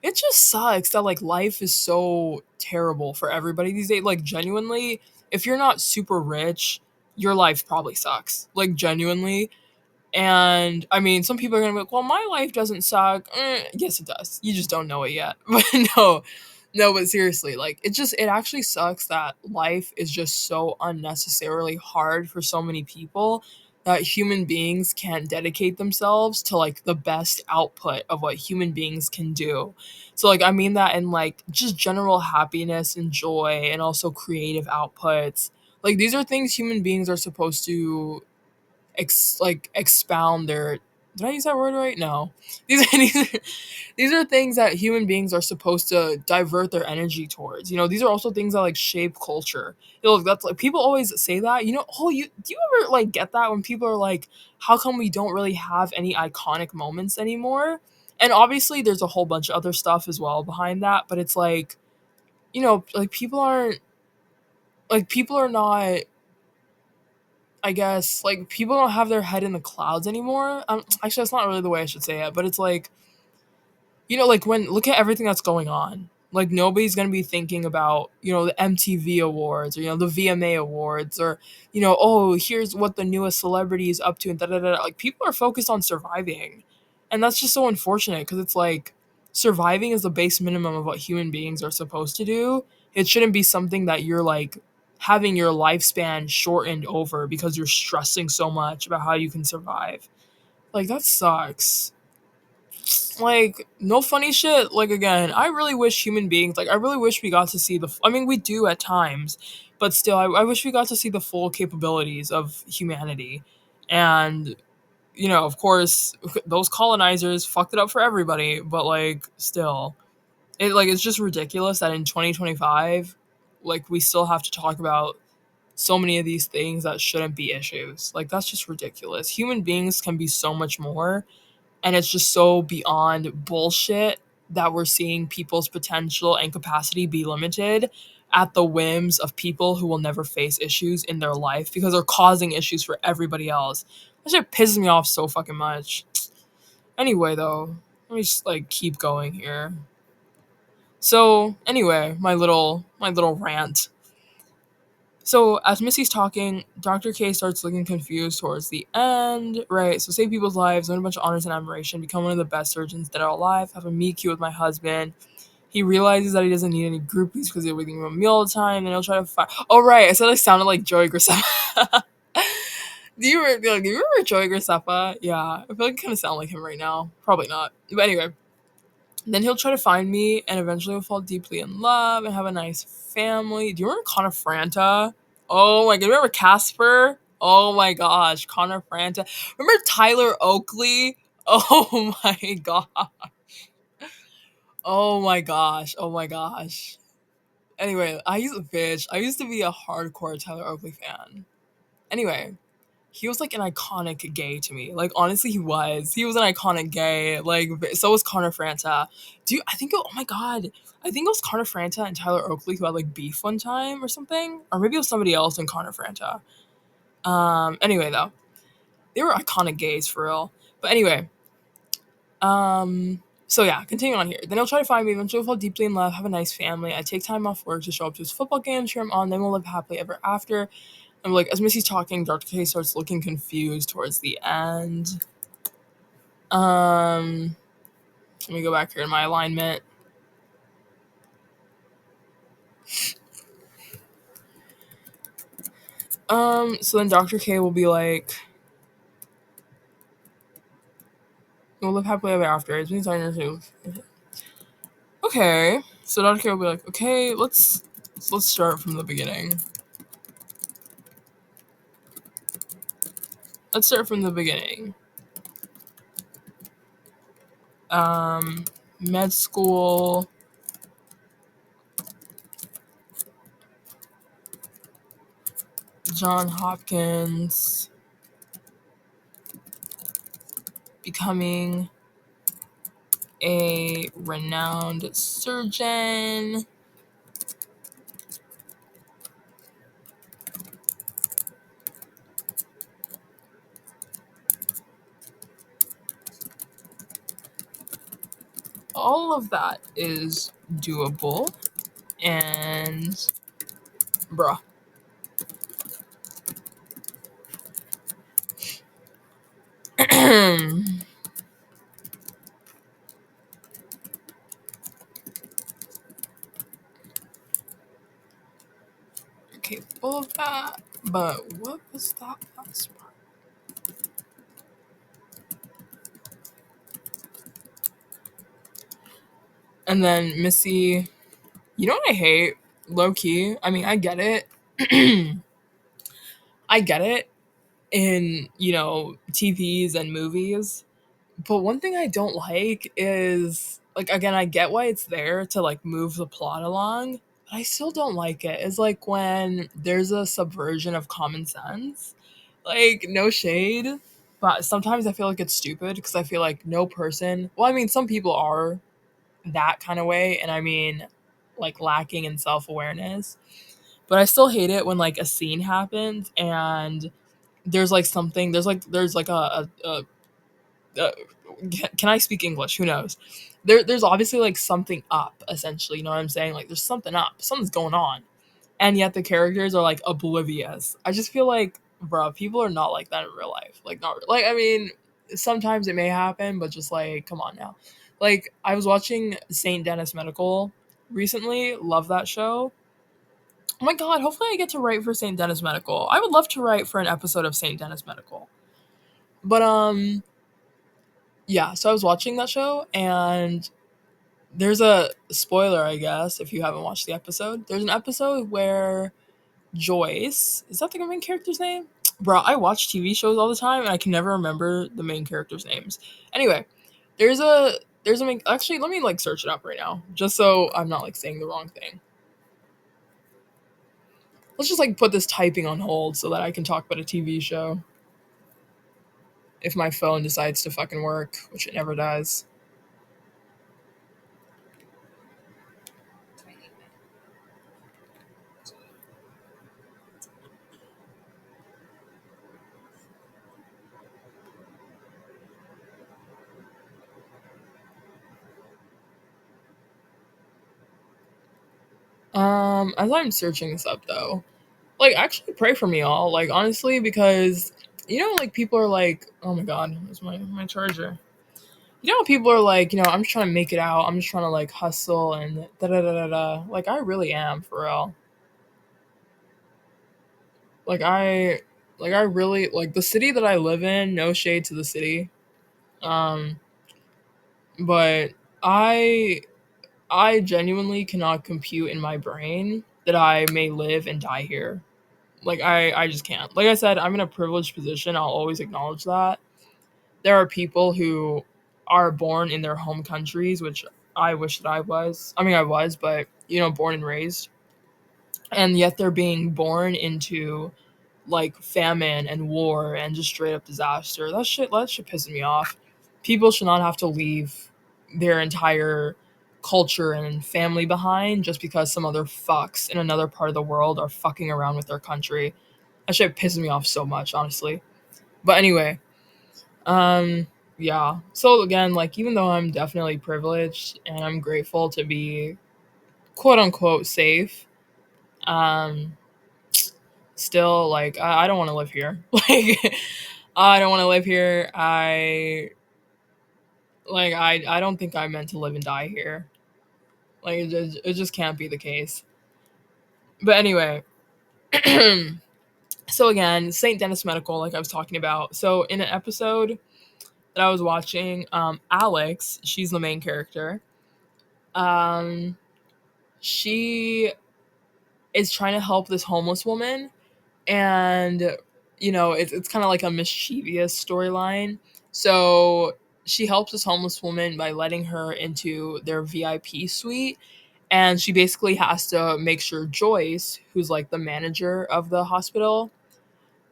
Speaker 1: it just sucks that like life is so terrible for everybody these days. Like genuinely, if you're not super rich, your life probably sucks. Like genuinely. And I mean, some people are gonna be like, "Well, my life doesn't suck." Yes, it does. You just don't know it yet. But no, no. But seriously, like it actually sucks that life is just so unnecessarily hard for so many people that human beings can't dedicate themselves to like the best output of what human beings can do. So like I mean that in like just general happiness and joy and also creative outputs. Like these are things human beings are supposed to expound their, did I use that word right? No. These are, these are things that human beings are supposed to divert their energy towards. These are also things that like shape culture. That's like people always say that. Oh, you do you ever like get that when people are like, how come we don't really have any iconic moments anymore? And obviously there's a whole bunch of other stuff as well behind that, but it's like, like people are not, I guess, like people don't have their head in the clouds anymore. Actually, that's not really the way I should say it, but it's like, like when look at everything that's going on. Like nobody's gonna be thinking about the MTV awards or the VMA awards or oh, here's what the newest celebrity is up to and da da da. Like people are focused on surviving, and that's just so unfortunate because it's like surviving is the base minimum of what human beings are supposed to do. It shouldn't be something that you're like having your lifespan shortened over because you're stressing so much about how you can survive. Like that sucks. Like no funny shit. Like again, I really wish human beings, like I really wish we got to see I mean we do at times, but still I wish we got to see the full capabilities of humanity. And of course those colonizers fucked it up for everybody, but like still it's just ridiculous that in 2025 like we still have to talk about so many of these things that shouldn't be issues. Like that's just ridiculous. Human beings can be so much more, and it's just so beyond bullshit that we're seeing people's potential and capacity be limited at the whims of people who will never face issues in their life because they're causing issues for everybody else. That shit pisses me off so fucking much. Anyway, though, let me just like keep going here. So, anyway, my little rant. So as Missy's talking, Dr. K starts looking confused towards the end. Right, so save people's lives, win a bunch of honors and admiration, become one of the best surgeons that are alive, have a meet cute with my husband. He realizes that he doesn't need any groupies because they're waiting him a meal all the time, and he'll try to find. Oh right, I said I sounded like Joey Graceffa. Do you remember Joey Graceffa? Yeah, I feel like I kind of sound like him right now. Probably not, but anyway. Then he'll try to find me, and eventually we'll fall deeply in love and have a nice family. Do you remember Connor Franta? Oh my god, remember Casper? Oh my gosh, Connor Franta. Remember Tyler Oakley? Oh my god. Oh my gosh. Oh my gosh. Anyway, I used to be a hardcore Tyler Oakley fan. Anyway, he was like an iconic gay to me. Like honestly, he was. He was an iconic gay. Like so was Connor Franta. I think oh my god. I think it was Connor Franta and Tyler Oakley who had like beef one time or something. Or maybe it was somebody else and Connor Franta. Anyway though. They were iconic gays for real. But anyway. So yeah, continuing on here. Then he'll try to find me, eventually we'll fall deeply in love, have a nice family. I take time off work to show up to his football game, cheer him on, then we'll live happily ever after. I'm like, as Missy's talking, Dr. K starts looking confused towards the end. Let me go back here in my alignment. So then Dr. K will be like, we'll live happily ever after. It's been starting to. Okay. So Dr. K will be like, okay, let's start from the beginning. Let's start from the beginning. Um, Med school, John Hopkins, becoming a renowned surgeon. All of that is doable. And, bruh. Capable of that. But what was that last part? And then Missy, you know what I hate? Low key. I mean, I get it. I get it in, TVs and movies. But one thing I don't like is, like, again, I get why it's there to, like, move the plot along, but I still don't like it. It's like when there's a subversion of common sense. Like, no shade, but sometimes I feel like it's stupid because I feel like no person, well, I mean, some people are that kind of way, and I mean, like, lacking in self awareness. But I still hate it when, like, a scene happens and there's like something, there's like a can I speak English? Who knows? There's obviously like something up, essentially. You know what I'm saying? Like there's something up, something's going on, and yet the characters are like oblivious. I just feel like, bro, people are not like that in real life. Like not like I mean, sometimes it may happen, but just like come on now. Like I was watching Saint Dennis Medical recently. Love that show. Oh my god! Hopefully I get to write for Saint Dennis Medical. I would love to write for an episode of Saint Dennis Medical. But yeah, so I was watching that show and there's a spoiler, I guess, if you haven't watched the episode. There's an episode where Joyce, is that the main character's name? Bro, I watch TV shows all the time and I can never remember the main characters' names. Anyway, there's a main, actually let me like search it up right now just so I'm not like saying the wrong thing. Let's just like put this typing on hold so that I can talk about a TV show if my phone decides to fucking work, which it never does. As I'm searching this up though, like actually pray for me all, like honestly, because like people are like, oh my god, where's my charger? People are like, I'm just trying to make it out. I'm just trying to like hustle and da da da da da. Like I really am for real. Like I really like the city that I live in. No shade to the city, um, but I I genuinely cannot compute in my brain that I may live and die here. Like I just can't. Like I said, I'm in a privileged position. I'll always acknowledge that. There are people who are born in their home countries, which I wish that I was. I mean, I was, but born and raised, and yet they're being born into like famine and war and just straight up disaster. That shit pisses me off. People should not have to leave their entire culture and family behind just because some other fucks in another part of the world are fucking around with their country. That shit pisses me off so much, honestly. But anyway, um, yeah. So again, like even though I'm definitely privileged and I'm grateful to be quote unquote safe, um, still like I don't want to live here. Like I don't want to live here. I don't think I'm meant to live and die here. Like it just can't be the case. But anyway, so again, St. Dennis Medical, like I was talking about. So in an episode that I was watching, Alex, she's the main character. Um, she is trying to help this homeless woman, and it's kind of like a mischievous storyline. So she helps this homeless woman by letting her into their VIP suite, and she basically has to make sure Joyce, who's like the manager of the hospital,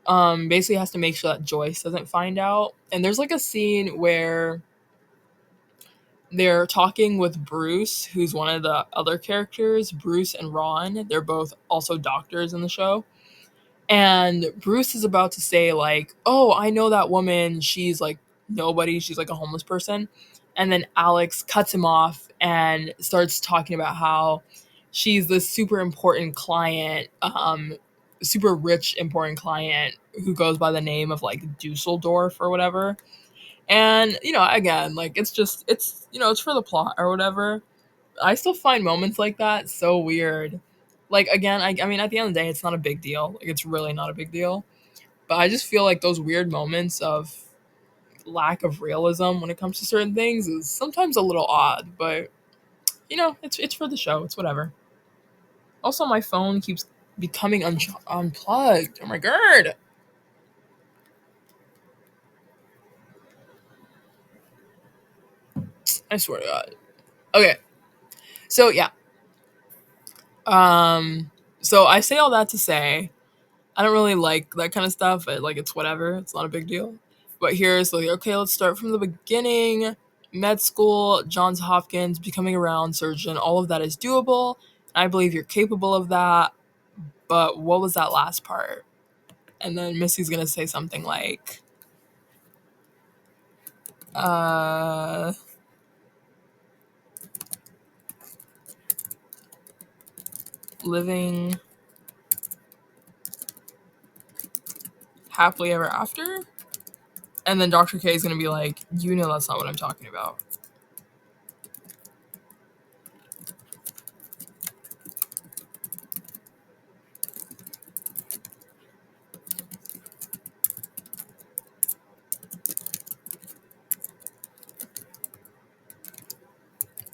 Speaker 1: basically has to make sure that Joyce doesn't find out. And there's like a scene where they're talking with Bruce, who's one of the other characters. Bruce and Ron, they're both also doctors in the show. And Bruce is about to say, like, oh, I know that woman. She's like nobody. She's like a homeless person. And then Alex cuts him off and starts talking about how she's this super important client, super rich, important client who goes by the name of like Dusseldorf or whatever. And, again, like, it's for the plot or whatever. I still find moments like that so weird. Like, again, I mean, at the end of the day, it's not a big deal. Like, it's really not a big deal. But I just feel like those weird moments of lack of realism when it comes to certain things is sometimes a little odd. But, it's for the show. It's whatever. Also, my phone keeps becoming unplugged. Oh my god. I swear to God. Okay. So, yeah. Um, so I say all that to say I don't really like that kind of stuff. Like it's whatever. It's not a big deal. But here's like, okay, let's start from the beginning. Med school, Johns Hopkins, becoming a round surgeon. All of that is doable. I believe you're capable of that. But what was that last part? And then Missy's gonna say something like, uh, living happily ever after. And then Dr. K is gonna be like, you know that's not what I'm talking about.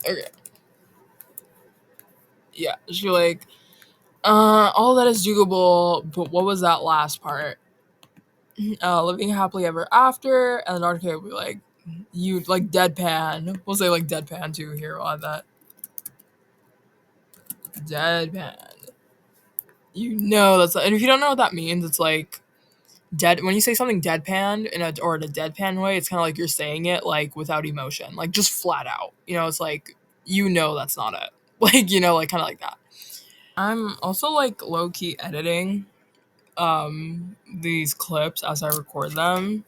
Speaker 1: Okay. Yeah. She's like, all that is doable, but what was that last part? Living happily ever after, and then Dr. K will be like, you like deadpan. We'll say like deadpan too here. We'll add that. Deadpan. That's, and if you don't know what that means, it's like dead when you say something deadpan in a deadpan way, it's kind of like you're saying it like without emotion, like just flat out. It's like that's not it. Like like kind of like that. I'm also like low key editing these clips as I record them,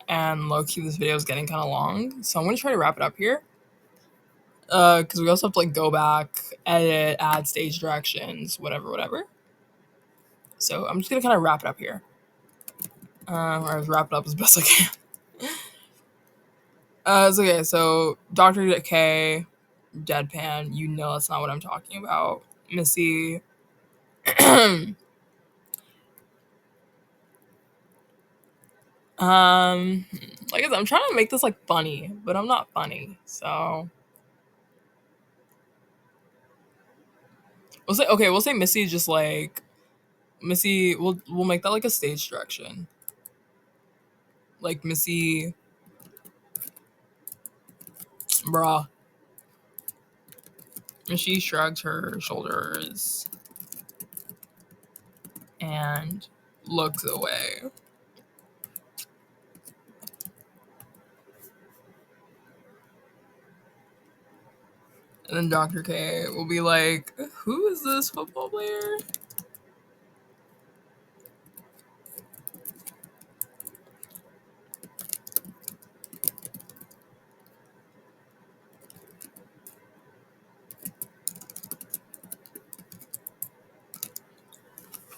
Speaker 1: and low key this video is getting kind of long, so I'm gonna try to wrap it up here. Because we also have to like go back, edit, add stage directions, whatever. So I'm just gonna kind of wrap it up here. Or wrap it up as best I can. It's okay. So Dr. K, deadpan. That's not what I'm talking about. Missy. Like I said, I'm trying to make this like funny, but I'm not funny. So we'll say Missy just like Missy. We'll make that like a stage direction. Like Missy, bruh. And she shrugs her shoulders and looks away. And then Dr. K will be like, who is this football player?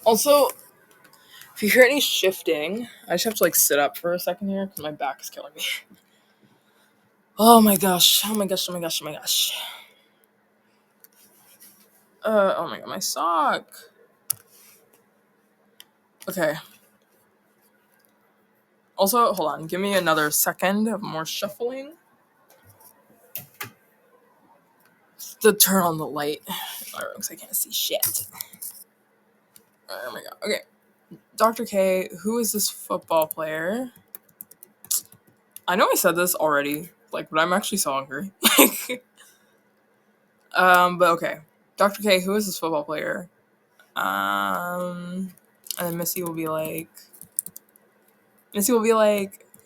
Speaker 1: Also, if you hear any shifting, I just have to like sit up for a second here because my back is killing me. Oh my gosh. Oh my gosh. Oh my gosh. Oh my gosh. Oh my god, my sock. Okay. Also, hold on. Give me another second of more shuffling. To turn on the light. Because I can't see shit. Oh my god. Okay. Dr. K, who is this football player? I know I said this already, like, but I'm actually so hungry. But okay. Dr. K, who is this football player? And then Missy will be like,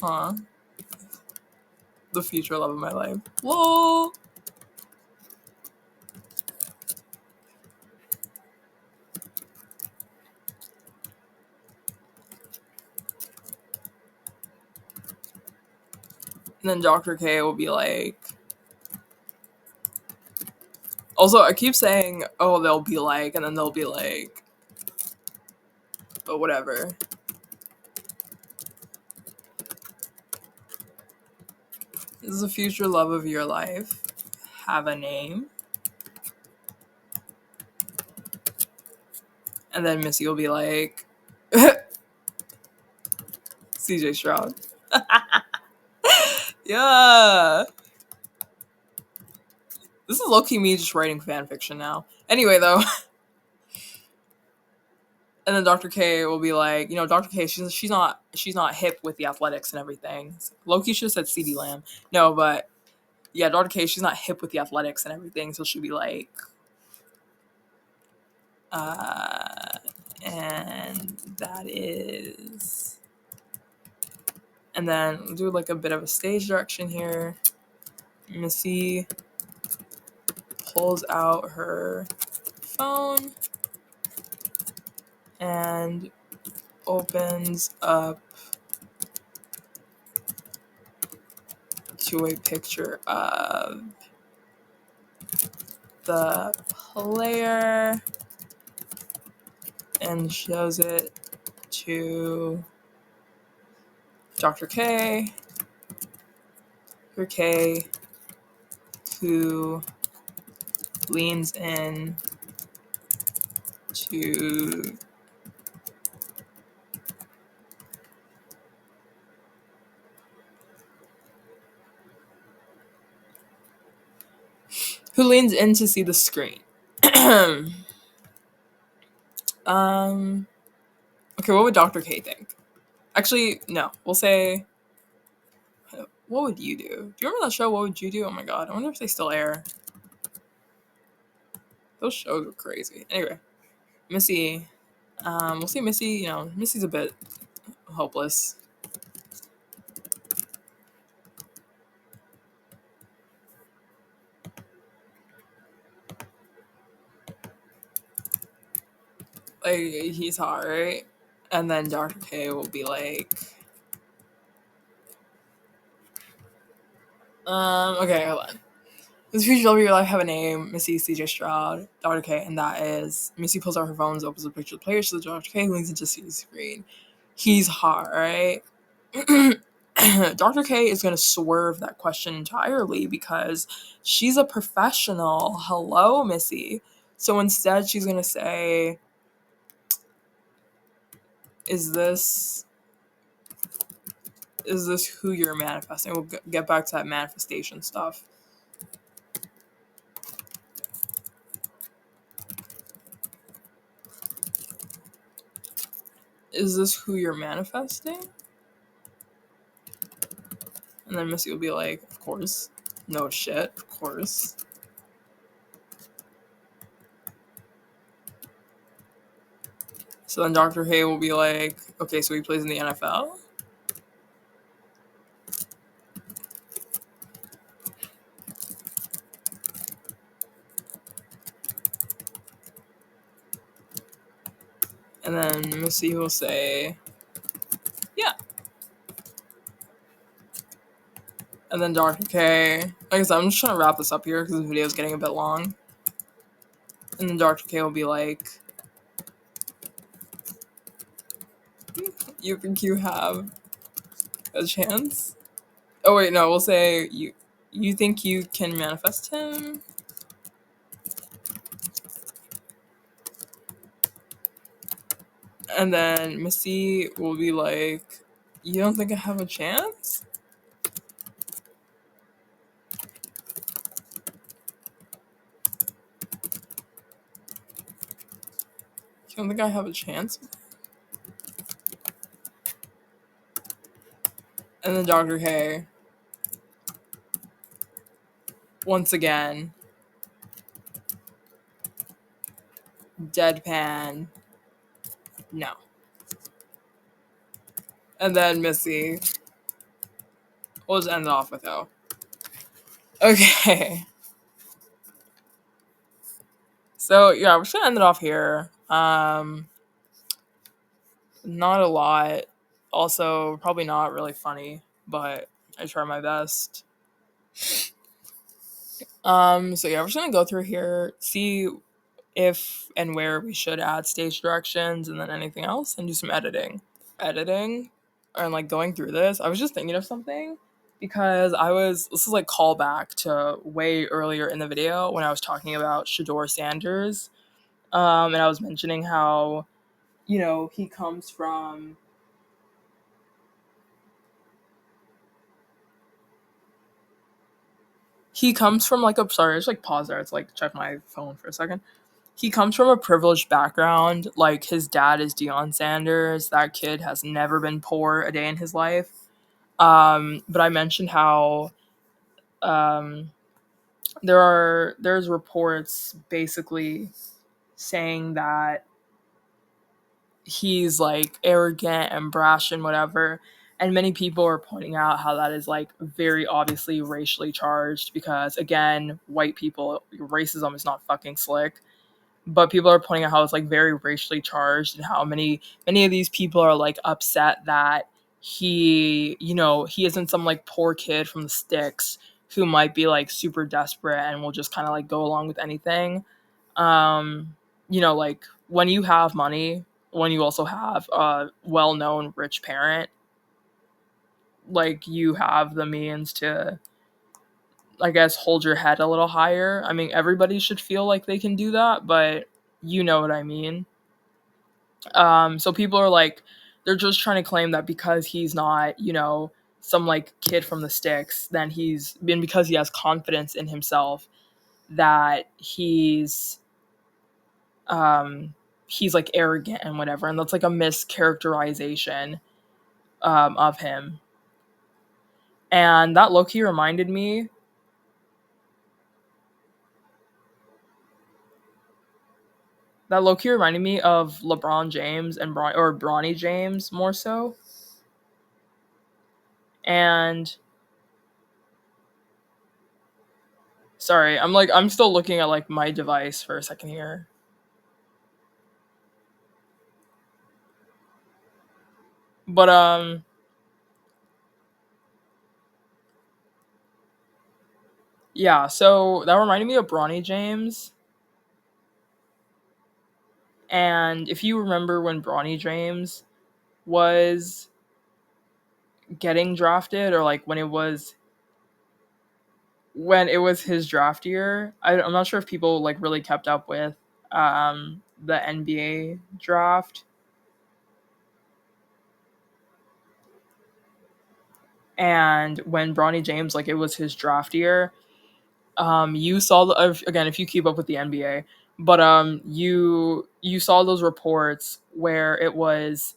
Speaker 1: huh, the future love of my life. Lol. And then Dr. K will be like, also, I keep saying, oh, they'll be like, and then they'll be like, but whatever. This is the future love of your life. Have a name. And then Missy will be like, CJ Stroud. Yeah. This is low-key me just writing fan fiction now. Anyway, though. And then Dr. K will be like, Dr. K, she's not hip with the athletics and everything. Loki should have said CD Lamb. No, but yeah, Dr. K, she's not hip with the athletics and everything, so she'll be like, and that is, and then we'll do like a bit of a stage direction here. Missy pulls out her phone and opens up to a picture of the player and shows it to Dr. K, K, who leans in to see the screen. Okay, what would Dr. K think? Actually, no. We'll say, what would you do? Do you remember that show, What Would You Do? Oh my god, I wonder if they still air. Those shows were crazy. Anyway, Missy, we'll see Missy, Missy's a bit hopeless. Like, he's hot, right? And then Dr. K will be like, okay, hold on. This future love of your life have a name, Missy CJ Stroud, Dr. K, and that is Missy pulls out her phone, opens a picture of the player, so Dr. K leans into the screen. He's hot, right? Dr. K is going to swerve that question entirely because she's a professional. Hello, Missy. So instead, she's going to say, is this who you're manifesting? We'll get back to that manifestation stuff. Is this who you're manifesting? And then Missy will be like, of course. No shit, of course. So then Dr. Hay will be like, okay, so he plays in the NFL? And then Missy will say, yeah. And then Dr. K, like I said, I'm just trying to wrap this up here because the video is getting a bit long. And then Dr. K will be like, you think you have a chance? Oh wait, no, we'll say you think you can manifest him? And then Missy will be like, you don't think I have a chance? You don't think I have a chance? And then Dr. K, once again, deadpan, no. And then Missy, we'll just end it off with O. Okay. So yeah, we're just gonna end it off here. Not a lot. Also, probably not really funny, but I try my best. So yeah, we're just gonna go through here, see if and where we should add stage directions and then anything else and do some editing and like going through this, I was just thinking of something because this is like callback to way earlier in the video when I was talking about Shador Sanders. And I was mentioning how, he comes from like a sorry, I just like pause there. It's like check my phone for a second. He comes from a privileged background. Like his dad is Deion Sanders. That kid has never been poor a day in his life. But I mentioned how um, there's reports basically saying that he's like arrogant and brash and whatever. And many people are pointing out how that is like very obviously racially charged because again, white people racism is not fucking slick. But people are pointing out how it's like very racially charged and how many of these people are like upset that he isn't some like poor kid from the sticks who might be like super desperate and will just kind of like go along with anything. Like when you have money, when you also have a well-known rich parent, like you have the means to, I guess, hold your head a little higher. I mean, everybody should feel like they can do that, but you know what I mean. So people are like, they're just trying to claim that because he's not, some like kid from the sticks, then because he has confidence in himself, that he's like arrogant and whatever. And that's like a mischaracterization of him. And that low-key reminded me of LeBron James and Bronny James more so. And sorry, I'm still looking at like my device for a second here. But yeah, so that reminded me of Bronny James. And if you remember when Bronny James was getting drafted, or like when it was his draft year, I'm not sure if people like really kept up with the NBA draft. And when Bronny James, like it was his draft year, you saw again, if you keep up with the NBA, but you saw those reports where it was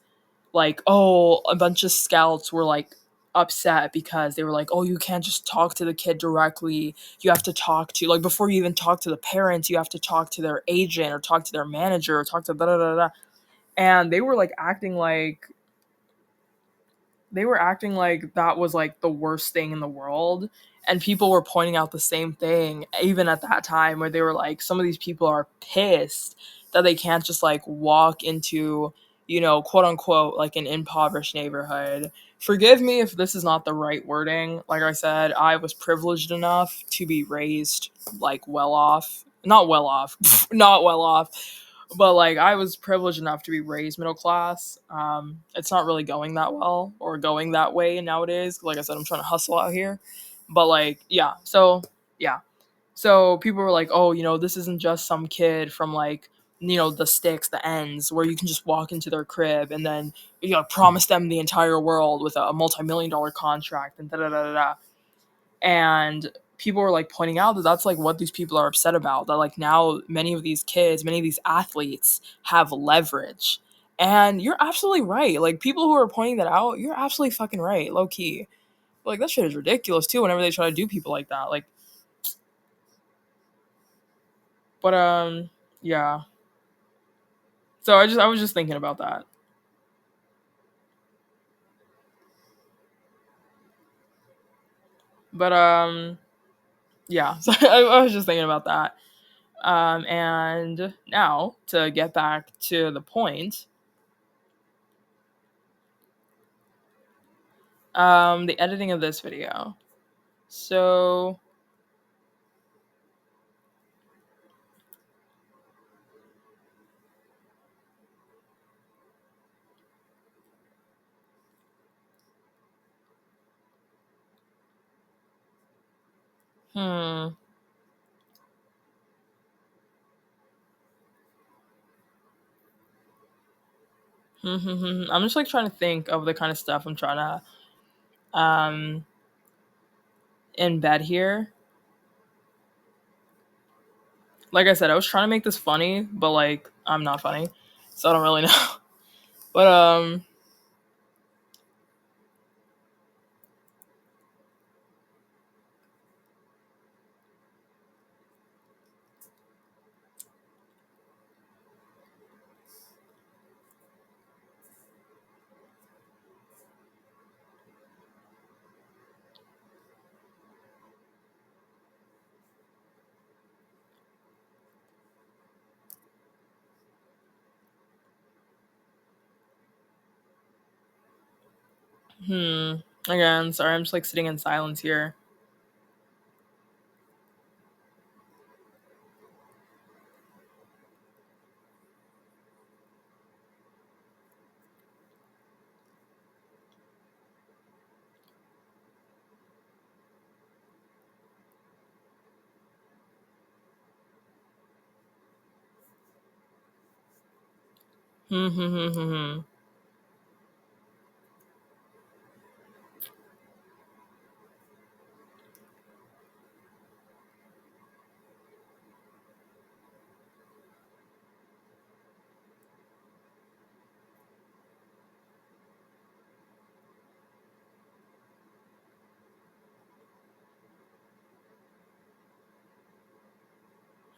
Speaker 1: like, oh, a bunch of scouts were like upset because they were like, oh, you can't just talk to the kid directly. You have to talk to, like, before you even talk to the parents, you have to talk to their agent or talk to their manager or talk to da da da da. And they were acting like that was like the worst thing in the world. And people were pointing out the same thing even at that time, where they were like, some of these people are pissed that they can't just like walk into, quote unquote, like an impoverished neighborhood. Forgive me if this is not the right wording. Like I said, I was privileged enough to be raised like well off, not well off, not well off, but like I was privileged enough to be raised middle class. It's not really going that well or going that way nowadays. Like I said, I'm trying to hustle out here, but like yeah. So people were like, oh, this isn't just some kid from like, the sticks, the ends, where you can just walk into their crib and then promise them the entire world with a multi-million-dollar contract and da da da da da. And people were like pointing out that that's like what these people are upset about, that like now many of these kids, many of these athletes have leverage. And you're absolutely right. Like people who are pointing that out, you're absolutely fucking right, low key. Like that shit is ridiculous too. Whenever they try to do people like that, like, but yeah. So I was just thinking about that. But yeah. So I was just thinking about that. And now to get back to the point, the editing of this video. So, hmm. I'm just like trying to think of the kind of stuff I'm trying to embed here. Like I said, I was trying to make this funny, but like I'm not funny, so I don't really know. But hmm. Again, sorry, I'm just like sitting in silence here. Hmm. Hmm. Hmm. Hmm.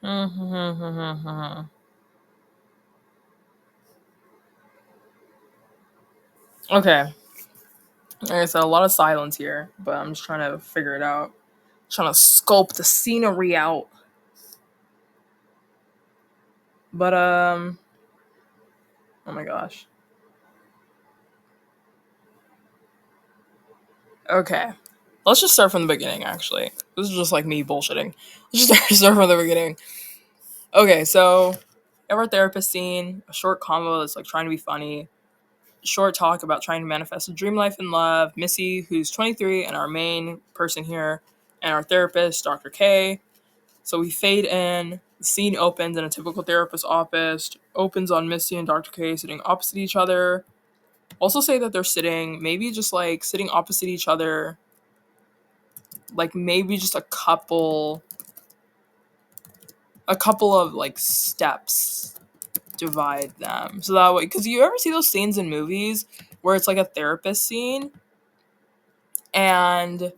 Speaker 1: Hmm. Hmm. Hmm. Hmm. Hmm. Okay. Okay, so a lot of silence here, but I'm just trying to figure it out. Trying to sculpt the scenery out. But oh my gosh. Okay. Let's just start from the beginning, actually. This is just like me bullshitting. Let's just start from the beginning. Okay, so our therapist scene, a short combo that's like trying to be funny, short talk about trying to manifest a dream life in love, Missy, who's 23, and our main person here, and our therapist, Dr. K. So we fade in, the scene opens in a typical therapist office, opens on Missy and Dr. K sitting opposite each other. Also say that they're sitting, maybe just like sitting opposite each other, like maybe just a couple of like steps divide them. So that way, because you ever see those scenes in movies where it's like a therapist scene and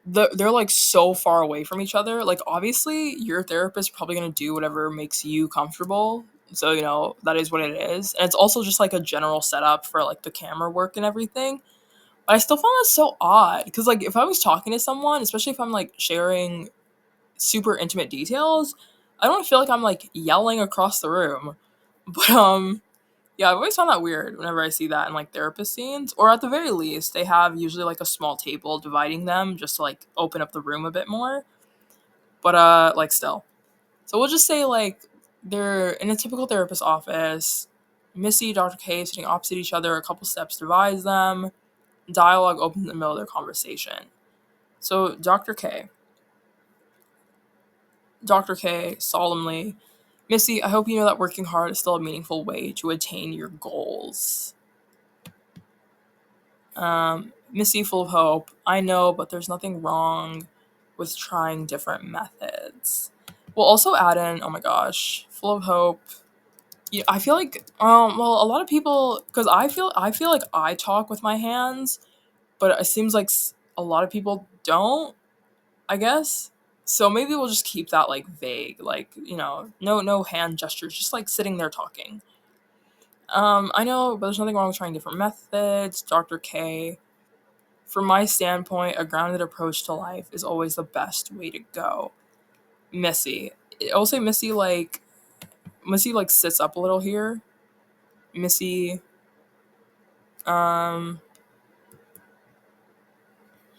Speaker 1: they're like so far away from each other. Like obviously your therapist is probably going to do whatever makes you comfortable. So, that is what it is. And it's also just like a general setup for like the camera work and everything. But I still found that so odd because like if I was talking to someone, especially if I'm like sharing super intimate details, I don't feel like I'm like yelling across the room. But yeah, I've always found that weird whenever I see that in like therapist scenes, or at the very least, they have usually like a small table dividing them just to like open up the room a bit more. But like still. So we'll just say like they're in a typical therapist office. Missy, Dr. K sitting opposite each other, a couple steps divides them. Dialogue opens in the middle of their conversation. So Dr. K solemnly, Missy, I hope you know that working hard is still a meaningful way to attain your goals. Missy, full of hope, I know, but there's nothing wrong with trying different methods. We'll also add in, oh my gosh, full of hope. Yeah, I feel like, well, a lot of people, because I feel like I talk with my hands but it seems like a lot of people don't, I guess. So maybe we'll just keep that like vague, like, no hand gestures, just like sitting there talking. I know, but there's nothing wrong with trying different methods. Dr. K. From my standpoint, a grounded approach to life is always the best way to go. Missy. I'll say Missy sits up a little here. Missy, um,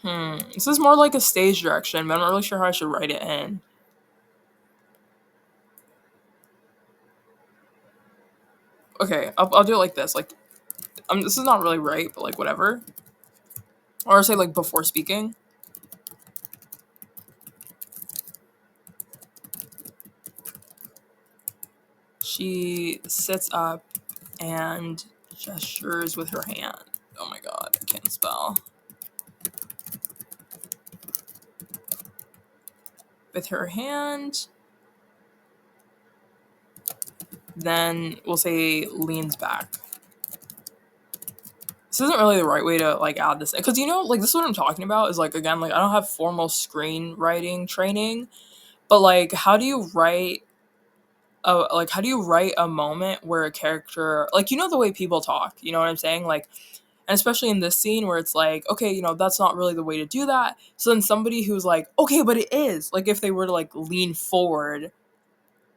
Speaker 1: This is more like a stage direction, but I'm not really sure how I should write it in. Okay, I'll do it like this. Like, this is not really right, but like whatever. Or say like before speaking. She sits up and gestures with her hand. Oh my god, I can't spell. With her hand. Then we'll say leans back. This isn't really the right way to like add this, because like this is what I'm talking about, is like, again, like I don't have formal screenwriting training, but like how do you write a moment where a character, like, the way people talk, you know what I'm saying, like, and especially in this scene where it's like, okay, that's not really the way to do that. So then somebody who's like, okay, but it is, like, if they were to like lean forward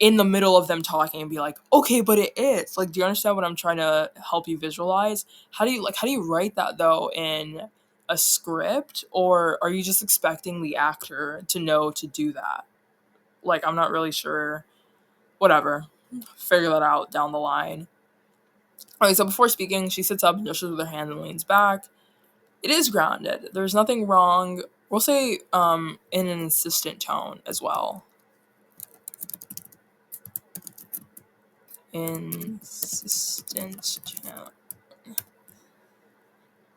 Speaker 1: in the middle of them talking and be like, okay, but it is, like, do you understand what I'm trying to help you visualize? How do you write that though in a script, or are you just expecting the actor to know to do that? Like, I'm not really sure. Whatever, figure that out down the line. Okay, so before speaking, she sits up, gestures with her hand, and leans back. It is grounded. There's nothing wrong. We'll say in an insistent tone as well. Insistent tone.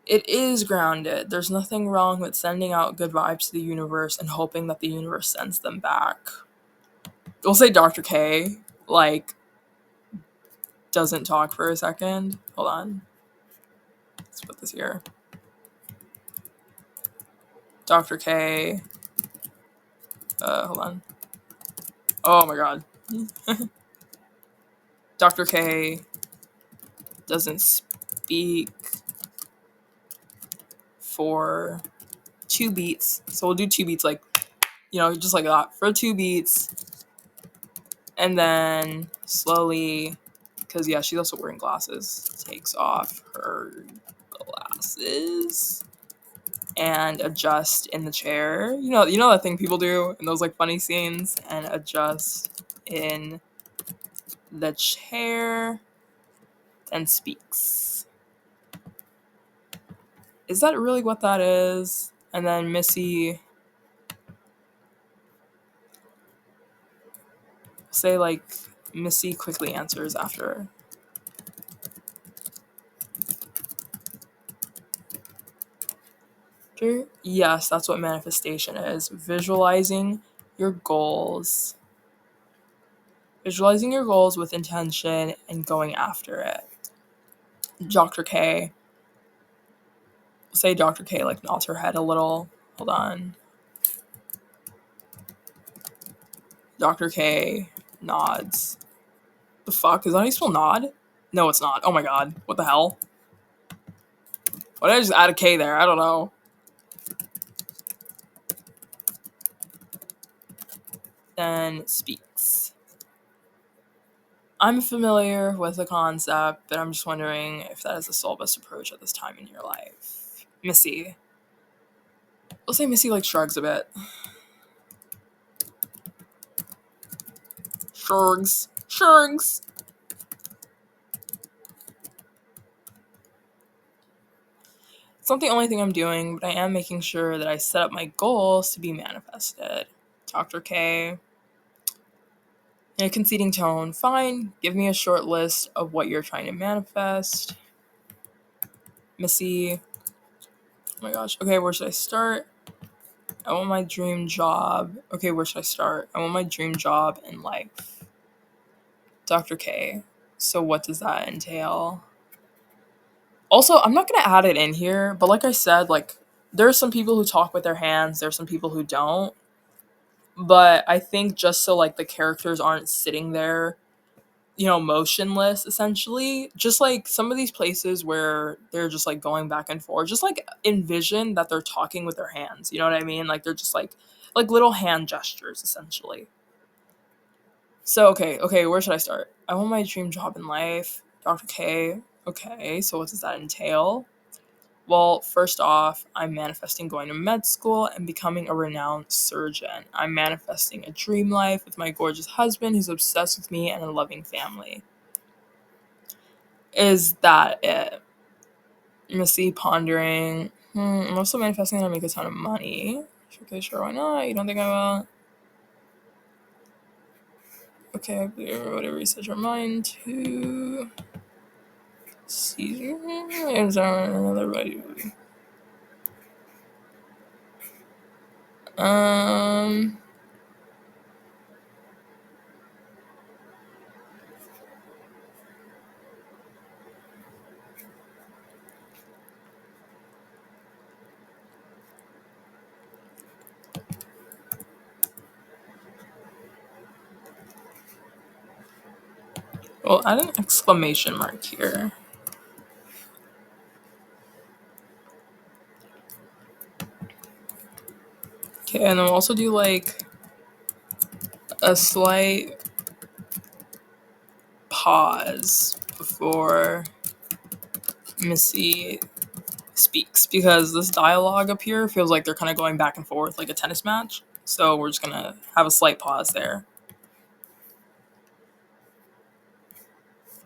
Speaker 1: It is grounded. There's nothing wrong with sending out good vibes to the universe and hoping that the universe sends them back. We'll say Dr. K, like, doesn't talk for a second. Hold on. Let's put this here. Dr. K. Hold on. Oh my god. Dr. K doesn't speak for 2 beats. So we'll do 2 beats, like, just like that. For 2 beats. And then slowly, because yeah, she's also wearing glasses, takes off her glasses and adjust in the chair. You know that thing people do in those like funny scenes, and adjust in the chair and speaks. Is that really what that is? And then Missy, say like, Missy quickly answers after. Yes, that's what manifestation is. Visualizing your goals. Visualizing your goals with intention and going after it. Dr. K. Say Dr. K like nods her head a little. Hold on. Dr. K nods. The fuck? Is that how you spell nod? No, it's not. Oh my god. What the hell? Why did I just add a K there? I don't know. Then speaks. I'm familiar with the concept, but I'm just wondering if that is the sole best approach at this time in your life. Missy. We'll say Missy like shrugs a bit. Shrugs. Shrugs. It's not the only thing I'm doing, but I am making sure that I set up my goals to be manifested. Dr. K. In a conceding tone, fine, give me a short list of what you're trying to manifest. Missy. Oh my gosh. Okay, where should I start? I want my dream job. Okay, where should I start? I want my dream job in life. Dr. K. So what does that entail? Also, I'm not gonna add it in here, but like I said, like there are some people who talk with their hands, there's some people who don't. But I think just so like the characters aren't sitting there, motionless essentially, just like some of these places where they're just like going back and forth, just like envision that they're talking with their hands. You know what I mean? Like they're just like little hand gestures essentially. So okay, where should I start? I want my dream job in life. Dr. K. Okay, so what does that entail? Well, first off, I'm manifesting going to med school and becoming a renowned surgeon. I'm manifesting a dream life with my gorgeous husband who's obsessed with me and a loving family. Is that it? Missy pondering. I'm also manifesting that I make a ton of money. Okay, sure, why not? You don't think I will? Okay, whatever you set your mind to. See, another body. Um. Well, add an exclamation mark here. Okay, and then we'll also do like a slight pause before Missy speaks because this dialogue up here feels like they're kind of going back and forth like a tennis match. So we're just gonna have a slight pause there.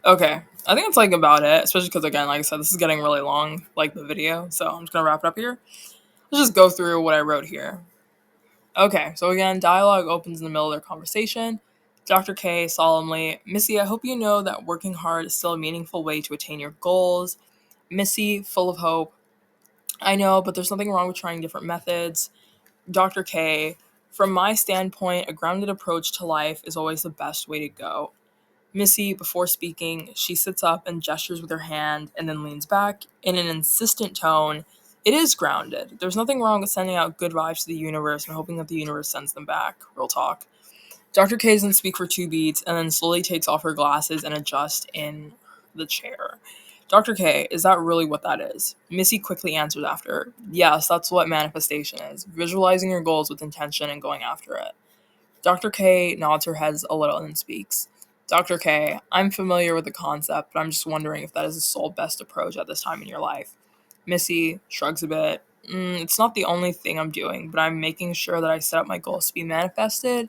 Speaker 1: Okay, I think it's like about it, especially because again, like I said, this is getting really long, like the video. So I'm just gonna wrap it up here. Let's just go through what I wrote here. Okay, so again, dialogue opens in the middle of their conversation. Dr. K solemnly, Missy, I hope you know that working hard is still a meaningful way to attain your goals. Missy, full of hope, I know, but there's nothing wrong with trying different methods. Dr. K, from my standpoint, a grounded approach to life is always the best way to go. Missy, before speaking, she sits up and gestures with her hand and then leans back in an insistent tone. It is grounded. There's nothing wrong with sending out good vibes to the universe and hoping that the universe sends them back. Real talk. Dr. K doesn't speak for 2 beats and then slowly takes off her glasses and adjusts in the chair. Dr. K, is that really what that is? Missy quickly answers after. Yes, that's what manifestation is. Visualizing your goals with intention and going after it. Dr. K nods her head a little and then speaks. Dr. K, I'm familiar with the concept, but I'm just wondering if that is the sole best approach at this time in your life. Missy shrugs a bit. It's not the only thing I'm doing, but I'm making sure that I set up my goals to be manifested.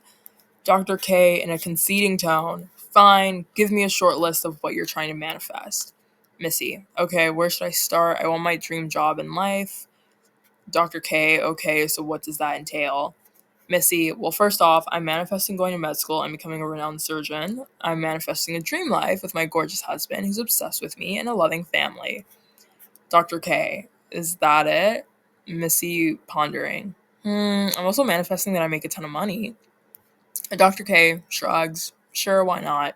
Speaker 1: Dr. K, in a conceding tone, fine, give me a short list of what you're trying to manifest. Missy, okay, where should I start? I want my dream job in life. Dr. K, okay, so what does that entail? Missy, well, first off, I'm manifesting going to med school and becoming a renowned surgeon. I'm manifesting a dream life with my gorgeous husband who's obsessed with me and a loving family. Dr. K, is that it? Missy, pondering. I'm also manifesting that I make a ton of money. Dr. K shrugs. Sure, why not?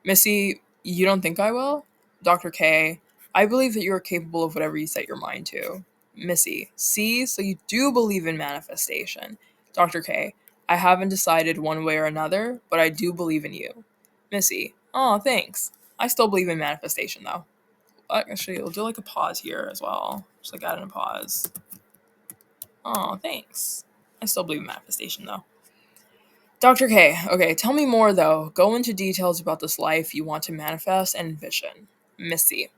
Speaker 1: Missy, you don't think I will? Dr. K, I believe that you are capable of whatever you set your mind to. Missy, see, so you do believe in manifestation. Dr. K, I haven't decided one way or another, but I do believe in you. Missy, oh, thanks. I still believe in manifestation though. Actually, we'll do like a pause here as well. Just like add in a pause. Oh, thanks. I still believe in manifestation though. Dr. K, okay, tell me more though. Go into details about this life you want to manifest and envision. Missy,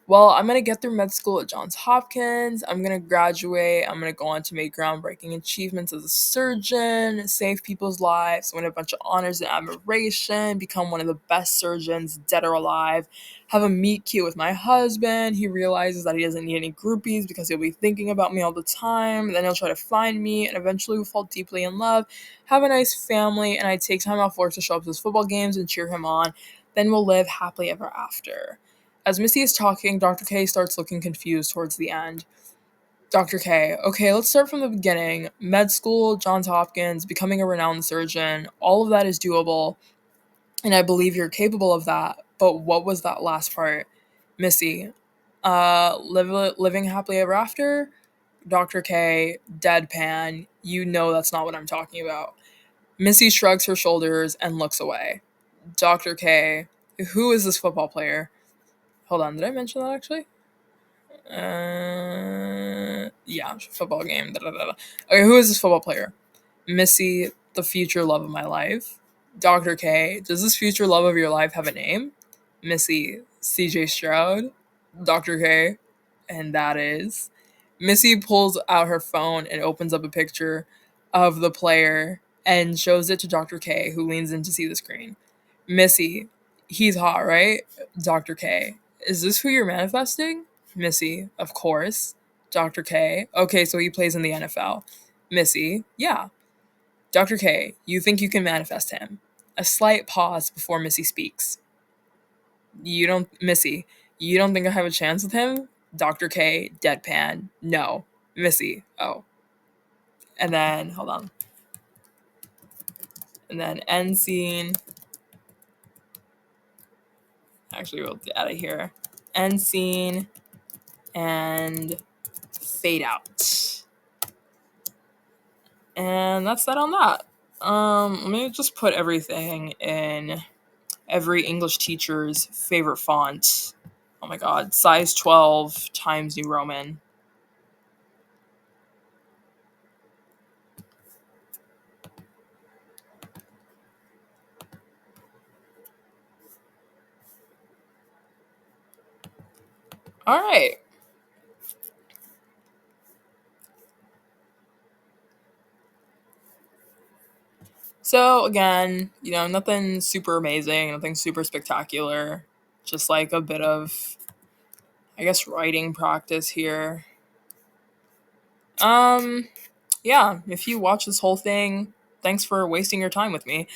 Speaker 1: well, I'm going to get through med school at Johns Hopkins. I'm going to graduate. I'm going to go on to make groundbreaking achievements as a surgeon, save people's lives, win a bunch of honors and admiration, become one of the best surgeons, dead or alive, have a meet cute with my husband. He realizes that he doesn't need any groupies because he'll be thinking about me all the time. Then he'll try to find me, and eventually we'll fall deeply in love, have a nice family, and I take time off work to show up to his football games and cheer him on. Then we'll live happily ever after. As Missy is talking, Dr. K starts looking confused towards the end. Dr. K, okay, let's start from the beginning. Med school, Johns Hopkins, becoming a renowned surgeon, all of that is doable, and I believe you're capable of that. But what was that last part? Missy, Living happily ever after. Dr. K, deadpan. You know that's not what I'm talking about. Missy shrugs her shoulders and looks away. Dr. K, who is this football player? Hold on, did I mention that actually? Yeah, football game. Da, da, da, da. Okay, who is this football player? Missy, the future love of my life. Dr. K, does this future love of your life have a name? Missy, CJ Stroud. Dr. K, and that is. Missy pulls out her phone and opens up a picture of the player and shows it to Dr. K, who leans in to see the screen. Missy, he's hot, right? Dr. K, is this who you're manifesting? Missy, of course. Dr. K, okay, so he plays in the NFL. Missy, yeah. Dr. K, you think you can manifest him? A slight pause before Missy speaks. Missy, you don't think I have a chance with him? Dr. K, deadpan, no. Missy, oh. And then, hold on. And then end scene. Actually, we'll get out of here. End scene and fade out. And that's that on that. Let me just put everything in every English teacher's favorite font. Oh my god, size 12 Times New Roman. All right. So again, nothing super amazing, nothing super spectacular. Just like a bit of, I guess, writing practice here. Yeah, if you watch this whole thing, thanks for wasting your time with me.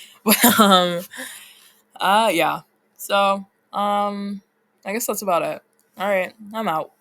Speaker 1: Yeah. So, I guess that's about it. All right, I'm out.